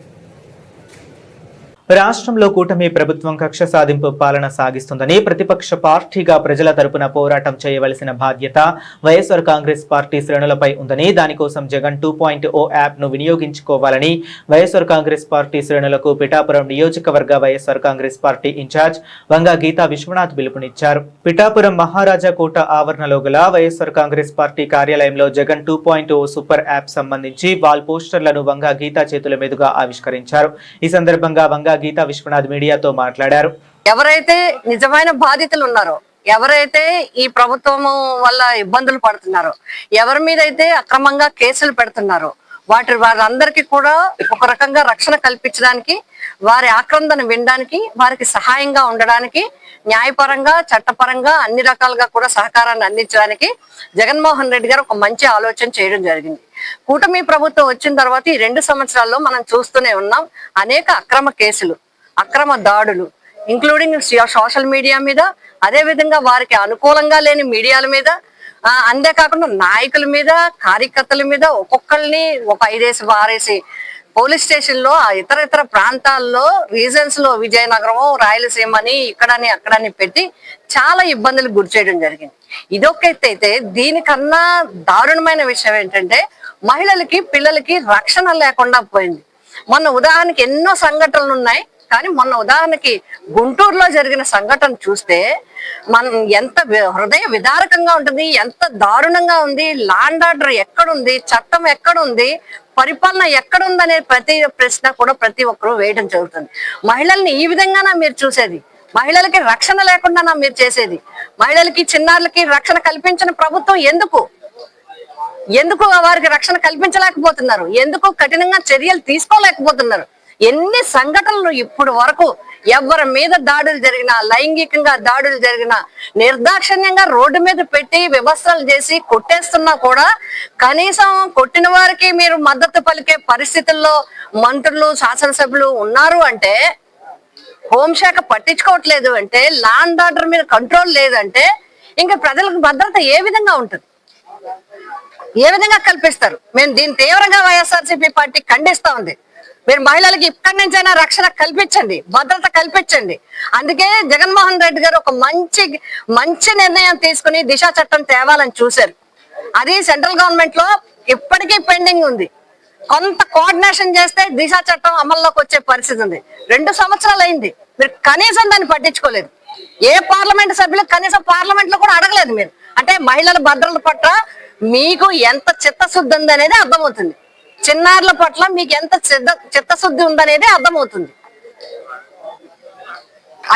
రాష్ట్రంలో కూటమి ప్రభుత్వం కక్ష సాధింపు పాలన సాగిస్తుందని ప్రతిపక్ష పార్టీగా ప్రజల తరపున పోరాటం చేయవలసిన బాధ్యత వైఎస్ఆర్ కాంగ్రెస్ పార్టీ శ్రేణులపై ఉందని, దానికోసం జగన్ 2.0 యాప్ ను వినియోగించుకోవాలని వైఎస్ఆర్ కాంగ్రెస్ పార్టీ శ్రేణులకు పిఠాపురం నియోజకవర్గ వైఎస్ఆర్ కాంగ్రెస్ పార్టీ ఇన్ఛార్జ్ వంగా గీతా విశ్వనాథ్ పిలుపునిచ్చారు. పిఠాపురం మహారాజా కోట ఆవరణలో గల వైఎస్ఆర్ కాంగ్రెస్ పార్టీ కార్యాలయంలో జగన్ 2.0 సూపర్ యాప్ సంబంధించి వాల్ పోస్టర్లను వంగా గీతా చేతుల మీదుగా ఆవిష్కరించారు. ఈ సందర్భంగా వంగా గీతా విశ్వనాథ్ మీడియాతో మాట్లాడారు. ఎవరైతే నిజమైన బాధితులు ఉన్నారో, ఎవరైతే ఈ ప్రభుత్వము వల్ల ఇబ్బందులు పడుతున్నారో, ఎవరి మీద అయితే అక్రమంగా కేసులు పెడుతున్నారో వారందరికీ కూడా ఒక రకంగా రక్షణ కల్పించడానికి, వారి ఆక్రందన వినడానికి, వారికి సహాయంగా ఉండడానికి, న్యాయపరంగా చట్టపరంగా అన్ని రకాలుగా కూడా సహకారాన్ని అందించడానికి జగన్మోహన్ రెడ్డి గారు ఒక మంచి ఆలోచన చేయడం జరిగింది. కూటమి ప్రభుత్వం వచ్చిన తర్వాత ఈ 2 సంవత్సరాల్లో మనం చూస్తూనే ఉన్నాం అనేక అక్రమ కేసులు, అక్రమ దాడులు, ఇంక్లూడింగ్ సోషల్ మీడియా మీద, అదే విధంగా వారికి అనుకూలంగా లేని మీడియాల మీద, అంతేకాకుండా నాయకుల మీద, కార్యకర్తల మీద ఒక్కొక్కరిని ఒక 5-6 పోలీస్ స్టేషన్ లో ఇతర ప్రాంతాల్లో రీజన్స్ లో విజయనగరం, రాయలసీమ అని ఇక్కడని అక్కడని పెట్టి చాలా ఇబ్బందులకు గురి చేయడం జరిగింది. ఇదొక ఎత్తు అయితే, దీనికన్నా దారుణమైన విషయం ఏంటంటే మహిళలకి, పిల్లలకి రక్షణ లేకుండా పోయింది. మొన్న ఉదాహరణకి ఎన్నో సంఘటనలు ఉన్నాయి, కానీ మొన్న ఉదాహరణకి గుంటూరులో జరిగిన సంఘటన చూస్తే మనం ఎంత హృదయ విదారకంగా ఉంటుంది, ఎంత దారుణంగా ఉంది. లాండ్ ఆర్డర్ ఎక్కడుంది, చట్టం ఎక్కడుంది, పరిపాలన ఎక్కడుందనే ప్రతి ప్రశ్న కూడా ప్రతి ఒక్కరూ వేయడం జరుగుతుంది. మహిళల్ని ఈ విధంగానా మీరు చూసేది? మహిళలకి రక్షణ లేకుండా మీరు చేసేది? మహిళలకి, చిన్నారులకి రక్షణ కల్పించిన ప్రభుత్వం ఎందుకు వారికి రక్షణ కల్పించలేకపోతున్నారు? ఎందుకు కఠినంగా చర్యలు తీసుకోలేకపోతున్నారు? ఎన్ని సంఘటనలు ఇప్పుడు వరకు ఎవరి మీద దాడులు జరిగినా, లైంగికంగా దాడులు జరిగినా నిర్దాక్షిణ్యంగా రోడ్డు మీద పెట్టి వ్యవస్థలు చేసి కొట్టేస్తున్నా కూడా కనీసం కొట్టిన వారికి మీరు మద్దతు పలికే పరిస్థితుల్లో మంత్రులు, శాసనసభ్యులు ఉన్నారు అంటే, హోంశాఖ పట్టించుకోవట్లేదు అంటే, లాండ్ ఆర్డర్ మీద కంట్రోల్ లేదంటే ఇంకా ప్రజలకు భద్రత ఏ విధంగా ఉంటుంది? ఏ విధంగా కల్పిస్తారు? మేము దీన్ని తీవ్రంగా వైఎస్ఆర్సీపీ పార్టీ ఖండిస్తా ఉంది. మీరు మహిళలకి ఇక్కడి నుంచైనా రక్షణ కల్పించండి, భద్రత కల్పించండి. అందుకే జగన్మోహన్ రెడ్డి గారు ఒక మంచి నిర్ణయం తీసుకుని దిశ చట్టం తేవాలని చూశారు. అది సెంట్రల్ గవర్నమెంట్ లో ఇప్పటికీ పెండింగ్ ఉంది. కొంత కోఆర్డినేషన్ చేస్తే దిశ చట్టం అమల్లోకి వచ్చే పరిస్థితి ఉంది. 2 సంవత్సరాలు అయింది, మీరు కనీసం దాన్ని పట్టించుకోలేదు. ఏ పార్లమెంట్ సభ్యులు కనీసం పార్లమెంట్ లో కూడా అడగలేదు మీరు. అంటే మహిళల భద్రత పట్ల మీకు ఎంత చిత్తశుద్ధి ఉంది అనేది అర్థమవుతుంది. చిన్నారుల పట్ల మీకు ఎంత చిత్తశుద్ధి ఉందనేది అర్థమవుతుంది.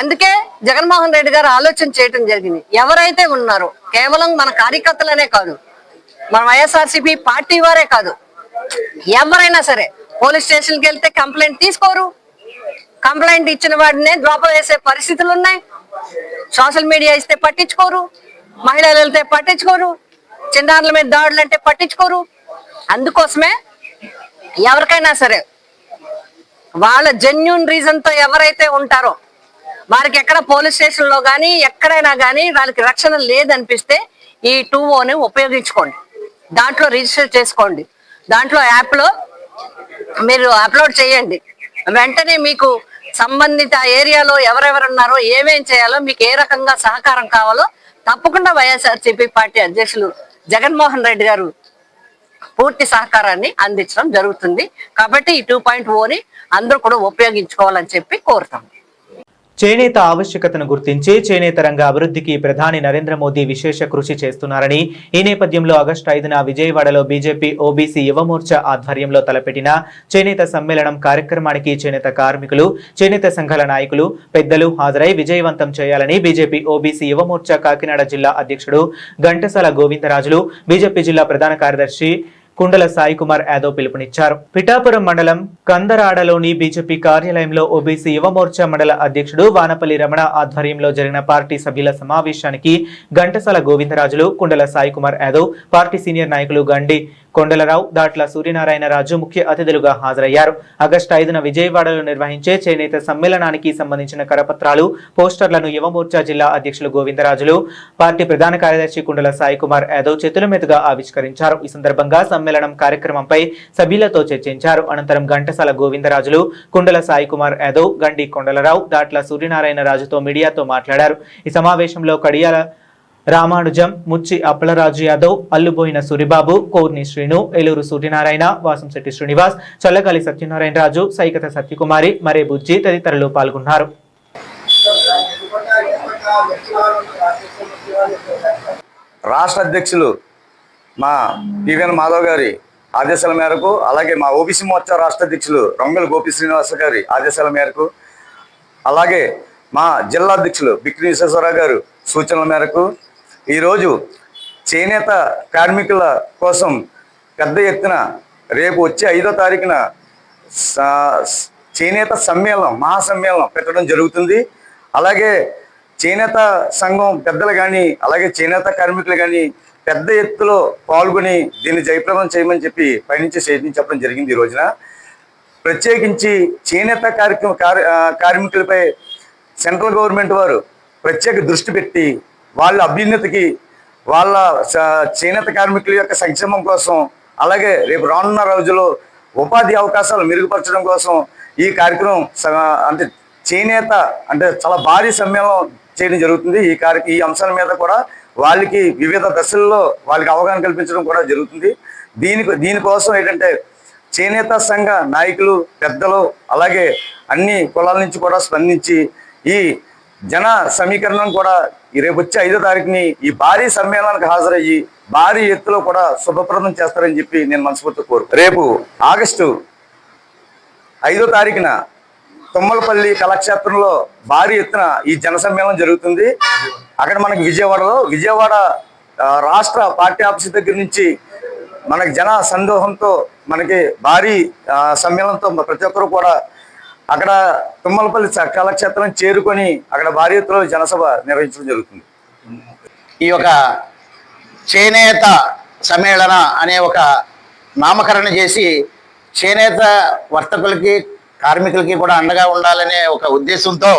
అందుకే జగన్మోహన్ రెడ్డి గారు ఆలోచన చేయడం జరిగింది. ఎవరైతే ఉన్నారో కేవలం మన కార్యకర్తలనే కాదు, మన వైఎస్ఆర్సీపీ పార్టీ వారే కాదు, ఎవరైనా సరే పోలీస్ స్టేషన్కి వెళ్తే కంప్లైంట్ తీసుకోరు. కంప్లైంట్ ఇచ్చిన వాడినే డ్రాప్ వేసే పరిస్థితులు ఉన్నాయి. సోషల్ మీడియా ఇస్తే పట్టించుకోరు, మహిళలు వెళ్తే పట్టించుకోరు, చిన్నారుల మీద దాడులు అంటే పట్టించుకోరు. అందుకోసమే ఎవరికైనా సరే వాళ్ళ జెన్యూన్ రీజన్ తో ఎవరైతే ఉంటారో వారికి ఎక్కడ పోలీస్ స్టేషన్ లో కానీ ఎక్కడైనా కానీ వాళ్ళకి రక్షణ లేదనిపిస్తే ఈ 2.0ని ఉపయోగించుకోండి. దాంట్లో రిజిస్టర్ చేసుకోండి. దాంట్లో యాప్ లో మీరు అప్లోడ్ చేయండి. వెంటనే మీకు సంబంధిత ఏరియాలో ఎవరెవరు ఉన్నారో, ఏమేం చేయాలో, మీకు ఏ రకంగా సహకారం కావాలో తప్పకుండా వైఎస్ఆర్సీపీ పార్టీ అధ్యక్షులు జగన్మోహన్ రెడ్డి గారు పూర్తి సహకారాన్ని అందించడం జరుగుతుంది. కాబట్టి ఈ 2.0ని అందరూ కూడా ఉపయోగించుకోవాలని చెప్పి కోరుతాం. చేనేత ఆవశ్యకతను గుర్తించి చేనేత రంగ అభివృద్ధికి ప్రధాని నరేంద్ర మోదీ విశేష కృషి చేస్తున్నారని ఈ నేపథ్యంలో ఆగస్టు 5న విజయవాడలో బీజేపీ ఓబీసీ యువమోర్చా ఆధ్వర్యంలో తలపెట్టిన చేనేత సమ్మేళనం కార్యక్రమానికి చేనేత కార్మికులు, చేనేత సంఘాల నాయకులు, పెద్దలు హాజరై విజయవంతం చేయాలని బీజేపీ ఓబీసీ యువమోర్చా కాకినాడ జిల్లా అధ్యక్షుడు ఘంటసాల గోవిందరాజులు, బీజేపీ జిల్లా ప్రధాన కార్యదర్శి కుండల సాయి కుమార్ యాదవ్ పిలుపునిచ్చారు. పిఠాపురం మండలం కందరాడలోని బీజేపీ కార్యాలయంలో ఓబీసీ యువమోర్చా మండల అధ్యక్షుడు వానపల్లి రమణ ఆధ్వర్యంలో జరిగిన పార్టీ సభ్యుల సమావేశానికి ఘంటసాల గోవిందరాజులు, కుండల సాయి కుమార్ యాదవ్, పార్టీ సీనియర్ నాయకులు గండి కొండలరావు, దాట్ల సూర్యనారాయణ రాజు ముఖ్య అతిథులుగా హాజరయ్యారు. ఆగస్టు 5న విజయవాడలో నిర్వహించే చేనేత సమ్మేళనానికి సంబంధించిన కరపత్రాలు, పోస్టర్లను యువమోర్చా జిల్లా అధ్యక్షులు గోవిందరాజులు, పార్టీ ప్రధాన కార్యదర్శి కుండల సాయి కుమార్ యాదవ్ చేతుల మీదుగా ఆవిష్కరించారు. ఈ సందర్భంగా సమ్మేళనం కార్యక్రమంపై సభ్యులతో చర్చించారు. అనంతరం ఘంటసాల గోవిందరాజులు, కుండల సాయి కుమార్ యాదవ్, గండి కొండలరావు, దాట్ల సూర్యనారాయణ రాజుతో మీడియాతో మాట్లాడారు. ఈ సమావేశంలో కడియాల రామానుజం, ముచ్చి అప్పలరాజు యాదవ్, అల్లుబోయిన సూరిబాబు, కోర్ని శ్రీను, ఏలూరు సూర్యనారాయణ, వాసంశెట్టి శ్రీనివాస్, చల్లగాలి సత్యనారాయణ రాజు, సైకత సత్యకుమారి, మరే బుజ్జి తదితరులు పాల్గొన్నారు. రాష్ట్ర అధ్యక్షులు మా పివిఎన్ మాధవ్ గారి ఆదేశాల మేరకు, అలాగే మా ఓబీసీ మోర్చా రాష్ట్ర అధ్యక్షులు రొంగల్ గోపి శ్రీనివాస గారి ఆదేశాల మేరకు, అలాగే మా జిల్లా అధ్యక్షులు బిక్కిరి విశ్వేశ్వరరావు గారు సూచనల మేరకు ఈరోజు చేనేత కార్మికుల కోసం పెద్ద ఎత్తున రేపు వచ్చే 5వ తారీఖున చేనేత సమ్మేళనం, మహాసమ్మేళనం పెట్టడం జరుగుతుంది. అలాగే చేనేత సంఘం పెద్దలు కానీ, అలాగే చేనేత కార్మికులు కానీ పెద్ద ఎత్తులో పాల్గొని దీన్ని జయప్రదం చేయమని చెప్పి పైనుంచి చెప్పడం జరిగింది. ఈ రోజున ప్రత్యేకించి చేనేత కార్మికులపై సెంట్రల్ గవర్నమెంట్ వారు ప్రత్యేక దృష్టి పెట్టి వాళ్ళ అభ్యున్నతికి, వాళ్ళ చేనేత కార్మికుల యొక్క సంక్షేమం కోసం, అలాగే రేపు రానున్న రోజుల్లో ఉపాధి అవకాశాలు మెరుగుపరచడం కోసం ఈ కార్యక్రమం అంటే చేనేత అంటే చాలా భారీ సమ్మేళనం చేయడం జరుగుతుంది. ఈ అంశాల మీద కూడా వాళ్ళకి వివిధ దశల్లో వాళ్ళకి అవగాహన కల్పించడం కూడా జరుగుతుంది. దీనికోసం ఏంటంటే చేనేత సంఘ నాయకులు, పెద్దలు, అలాగే అన్ని కులాల నుంచి కూడా స్పందించి ఈ జన సమీకరణం కూడా రేపు వచ్చే 5వ తారీఖుని ఈ భారీ సమ్మేళనానికి హాజరయ్యి భారీ ఎత్తులో కూడా శుభప్రదం చేస్తారని చెప్పి నేను మనస్ఫూర్తిగా కోరుకుంటున్నాను. రేపు ఆగస్టు 5వ తారీఖున తుమ్మలపల్లి కళాక్షేత్రంలో భారీ ఎత్తున ఈ జన సమ్మేళనం జరుగుతుంది. అక్కడ మనకి విజయవాడ రాష్ట్ర పార్టీ ఆఫీస్ దగ్గర నుంచి మనకి జన సందోహంతో మనకి భారీ సమ్మేళనంతో ప్రతి ఒక్కరు కూడా అక్కడ తుమ్మలపల్లి కళాక్షేత్రం చేరుకొని అక్కడ భారీ ఎత్తులో జనసభ నిర్వహించడం జరుగుతుంది. ఈ యొక్క చేనేత సమ్మేళన అనే ఒక నామకరణ చేసి చేనేత వర్తకులకి, కార్మికులకి కూడా అండగా ఉండాలనే ఒక ఉద్దేశంతో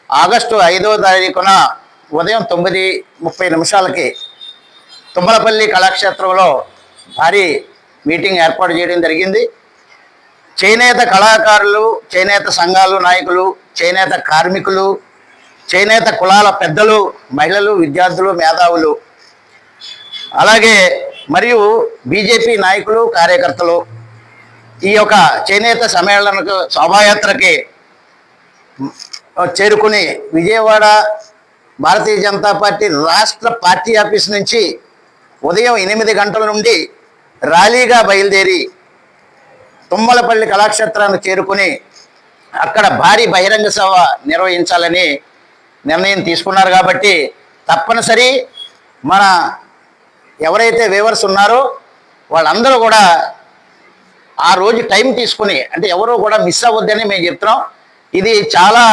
ఆగస్టు 5వ తారీఖున ఉదయం 9:30 తుమ్మలపల్లి కళాక్షేత్రంలో భారీ మీటింగ్ ఏర్పాటు చేయడం జరిగింది. చేనేత కళాకారులు, చేనేత సంఘాలు నాయకులు, చేనేత కార్మికులు, చేనేత కులాల పెద్దలు, మహిళలు, విద్యార్థులు, మేధావులు, అలాగే మరియు బీజేపీ నాయకులు, కార్యకర్తలు ఈ యొక్క చేనేత సమ్మేళనకు శోభాయాత్రకి చేరుకుని విజయవాడ భారతీయ జనతా పార్టీ రాష్ట్ర పార్టీ ఆఫీస్ నుంచి ఉదయం 8 గంటల నుండి ర్యాలీగా బయలుదేరి తుమ్మలపల్లి కళాక్షేత్రాన్ని చేరుకుని అక్కడ భారీ బహిరంగ సభ నిర్వహించాలని నిర్ణయం తీసుకున్నారు. కాబట్టి తప్పనిసరి మన ఎవరైతే వేవర్స్ ఉన్నారో వాళ్ళందరూ కూడా ఆ రోజు టైం తీసుకుని, అంటే ఎవరో కూడా మిస్ అవ్వద్దని మేము చెప్తున్నాం. ఇది చాలా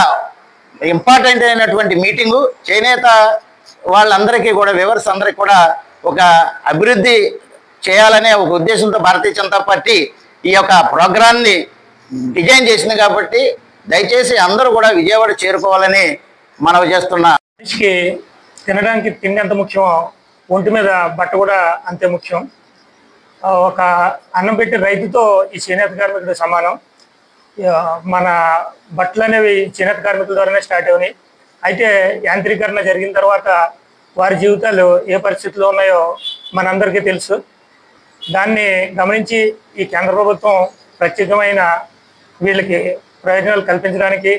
ఇంపార్టెంట్ అయినటువంటి మీటింగు. చేనేత వాళ్ళందరికీ కూడా, వేవర్స్ అందరికీ కూడా ఒక అభివృద్ధి చేయాలనే ఒక ఉద్దేశంతో భారతీయ జనతా పార్టీ ఈ యొక్క ప్రోగ్రాన్ని డిజైన్ చేసింది. కాబట్టి దయచేసి అందరూ కూడా విజయవాడ చేరుకోవాలని మనవి చేస్తున్నా. మనిషికి తినడానికి తిండి ఎంత ముఖ్యం, ఒంటి మీద బట్ట కూడా అంతే ముఖ్యం. ఒక అన్నం పెట్టి రైతుతో ఈ చేనేత కార్మికుడు సమానం. మన బట్టలు అనేవి చేనేత కార్మికుల ద్వారానే స్టార్ట్ అయినాయి. అయితే యాంత్రీకరణ జరిగిన తర్వాత వారి జీవితాలు ఏ పరిస్థితిలో ఉన్నాయో మనందరికీ తెలుసు. దాన్ని గమనించి ఈ కేంద్ర ప్రభుత్వం ప్రత్యేకమైన వీళ్ళకి ప్రయోజనాలు కల్పించడానికి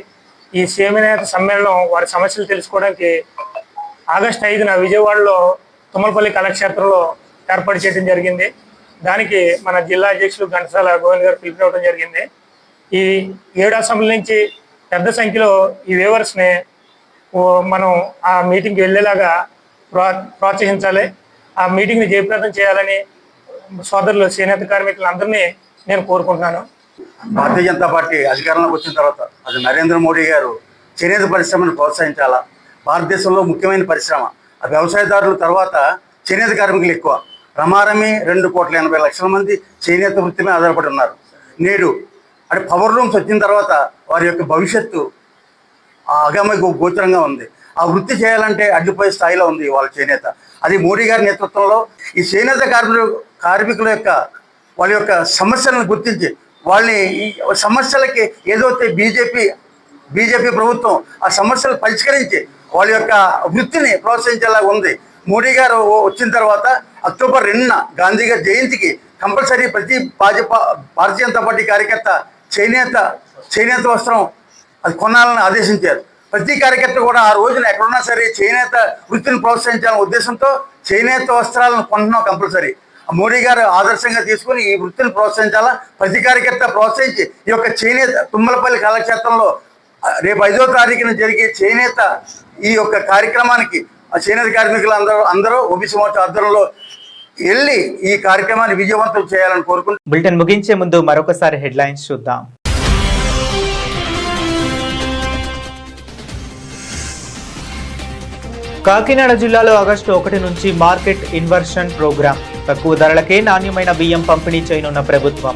ఈ చేనేత సమ్మేళనం వారి సమస్యలు తెలుసుకోవడానికి ఆగస్టు 5న విజయవాడలో తుమ్మలపల్లి కళాక్షేత్రంలో ఏర్పాటు చేయడం జరిగింది. దానికి మన జిల్లా అధ్యక్షులు ఘంటసాల గోవింద్ గారు పిలుపునివ్వడం జరిగింది. ఈ 7 అసెంబ్లీ నుంచి పెద్ద సంఖ్యలో ఈ వేవర్స్ని మనం ఆ మీటింగ్కి వెళ్ళేలాగా ప్రోత్సహించాలి. ఆ మీటింగ్ని జయప్రదం చేయాలని సోదరులు చేనేత కార్మికులందరినీ నేను కోరుకుంటున్నాను. భారతీయ జనతా పార్టీ అధికారంలోకి వచ్చిన తర్వాత అది నరేంద్ర మోడీ గారు చేనేత పరిశ్రమను ప్రోత్సహించాలా. భారతదేశంలో ముఖ్యమైన పరిశ్రమ ఆ వ్యవసాయదారుల తర్వాత చేనేత కార్మికులు ఎక్కువ. రమారమి 2,80,00,000 మంది చేనేత వృత్తి మీద ఆధారపడి ఉన్నారు. నేడు అంటే పవర్ రూమ్స్ వచ్చిన తర్వాత వారి యొక్క భవిష్యత్తు అగమ్య గోచరంగా ఉంది. ఆ వృత్తి చేయాలంటే అడ్డుపోయే స్థాయిలో ఉంది వాళ్ళ చేనేత. అది మోడీ గారి నేతృత్వంలో ఈ చేనేత కార్మికుల యొక్క వాళ్ళ యొక్క సమస్యలను గుర్తించి వాళ్ళని ఈ సమస్యలకి ఏదైతే బీజేపీ ప్రభుత్వం ఆ సమస్యలు పరిష్కరించి వాళ్ళ యొక్క వృత్తిని ప్రోత్సహించేలాగా ఉంది. మోడీ గారు వచ్చిన తర్వాత అక్టోబర్ 2న గాంధీ గారి జయంతికి కంపల్సరీ ప్రతి భారతీయ జనతా పార్టీ కార్యకర్త చేనేత వస్త్రం అది కొనాలని ఆదేశించారు. ప్రతి కార్యకర్త కూడా ఆ రోజున ఎక్కడున్నా సరే చేనేత వృత్తిని ప్రోత్సహించాలనే ఉద్దేశంతో చేనేత వస్త్రాలను కొంటున్నాం కంపల్సరీ. మోడీ గారు ఆదర్శంగా తీసుకుని ఈ వృత్తిని ప్రోత్సహించాలా. ప్రతి కార్యకర్త ప్రోత్సహించి ఈ యొక్క చేనేత తుమ్మలపల్లి కళాక్షేత్రంలో రేపు 5వ తారీఖున జరిగే చేనేత ఈ యొక్క కార్యక్రమానికి చేనేత కార్మికులు అందరూ ఓబీసీ మోర్చా ఆధ్వర్యంలో వెళ్ళి ఈ కార్యక్రమాన్ని విజయవంతం చేయాలని కోరుకుంటున్నాను. బులెటిన్ ముగించే ముందు మరొకసారి హెడ్లైన్స్ చూద్దాం. కాకినాడ జిల్లాలో ఆగస్టు 1 నుంచి మార్కెట్ ఇన్వర్షన్ ప్రోగ్రాం. తక్కువ ధరలకే నాణ్యమైన బియ్యం పంపిణీ చేయనున్న ప్రభుత్వం.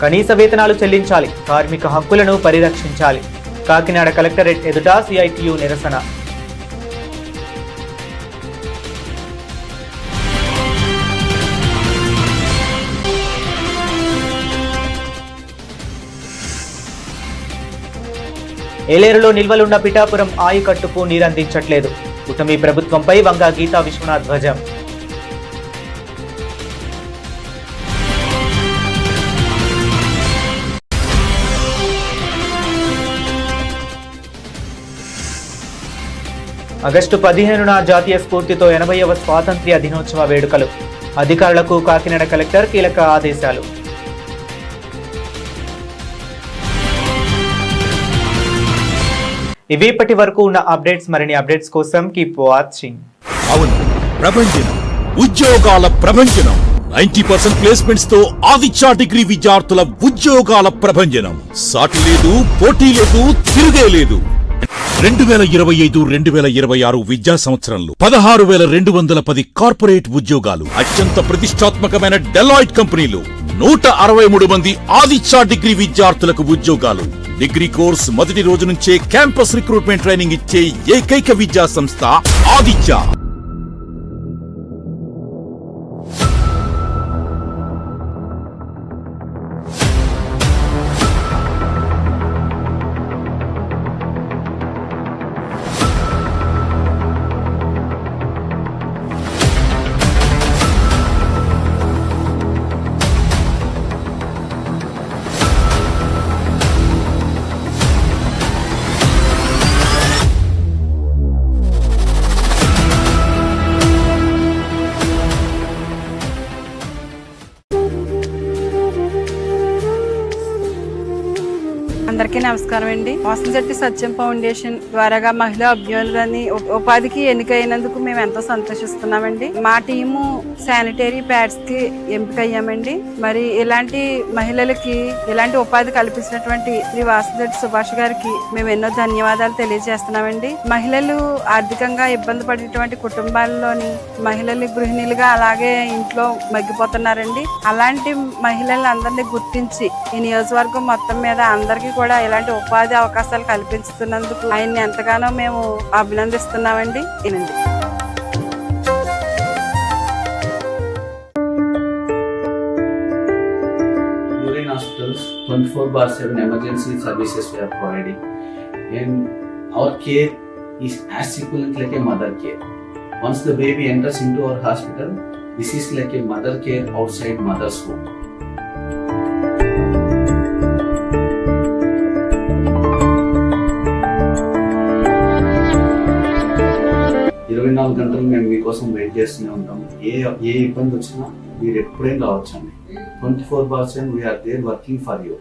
కనీస వేతనాలు చెల్లించాలి, కార్మిక హక్కులను పరిరక్షించాలి. కాకినాడ కలెక్టరేట్ ఎదుట సిఐటియు నిరసన. ఏలేరులో నిల్వలున్న పిఠాపురం ఆయకట్టుకు నీరందించట్లేదు. కూటమి ప్రభుత్వంపై వంగ గీతా విశ్వనాథ్ ధ్వజం. ఆగస్టు 15న జాతీయ స్ఫూర్తితో 80వ స్వాతంత్ర్య దినోత్సవ వేడుకలు. అధికారులకు కాకినాడ కలెక్టర్ కీలక ఆదేశాలు. ఇవి ఇప్పటి వరకు ఉన్న అప్డేట్స్. మరిన్ని అప్డేట్స్ కోసం కీప్ వాచింగ్. అవును, ప్రభంజనం ఉద్యోగాల ప్రభంజనం. 90% ప్లేస్మెంట్స్ తో ఆదిత్య డిగ్రీ విద్యార్థుల ఉద్యోగాల ప్రభంజనం. సాటి లేదు, పోటీ లేదు, తిరుగే లేదు. 2025-2026 విద్యా సంవత్సరంలో 16,210 కార్పొరేట్ ఉద్యోగాలు. అత్యంత ప్రతిష్టాత్మకమైన డెలాయిట్ కంపెనీలు 163 మంది ఆదిత్య డిగ్రీ విద్యార్థులకు ఉద్యోగాలు. డిగ్రీ కోర్స్ మొదటి రోజు నుంచే క్యాంపస్ రిక్రూట్మెంట్ ట్రైనింగ్ ఇచ్చే ఏకైక విద్యా సంస్థ ఆదిత్య. అందరికీ నమస్కారం అండి. వాసంశెట్టి సత్యం ఫౌండేషన్ ద్వారాగా మహిళా అభ్యున్నతిని ఉపాధికి ఎన్నికైనందుకు మేము ఎంతో సంతోషిస్తున్నామండి. మా టీము శానిటరీ ప్యాడ్స్ కి ఎంపికయ్యామండి. మరి ఇలాంటి మహిళలకి ఇలాంటి ఉపాధి కల్పించినటువంటి శ్రీ వాసంశెట్టి సుభాష్ గారికి మేము ఎన్నో ధన్యవాదాలు తెలియజేస్తున్నామండి. మహిళలు ఆర్థికంగా ఇబ్బంది పడేటువంటి కుటుంబాల్లోని మహిళలు గృహిణులుగా అలాగే ఇంట్లో మగ్గిపోతున్నారండి. అలాంటి మహిళలందరినీ గుర్తించి ఈ నియోజకవర్గం మొత్తం మీద అందరికీ కూడా ఇలాంటి ఉపాధి అవకాశాలు కల్పిస్తున్నందుకు ఆయన్ని ఎంతగానో మేము అభినందిస్తున్నామండి. ఇనండి. Urine hospitals 24/7 emergency services we are providing, and our care is as equivalent like a mother care. Once the baby enters into our hospital, this is like a mother care outside mother's home. గంటలు మేము మీకోసం wait చేస్తూనే ఉంటాం. ఏ ఇబ్బంది వచ్చినా మీరు ఎప్పుడైనా రావచ్చండి. 24/7 we are there working for you.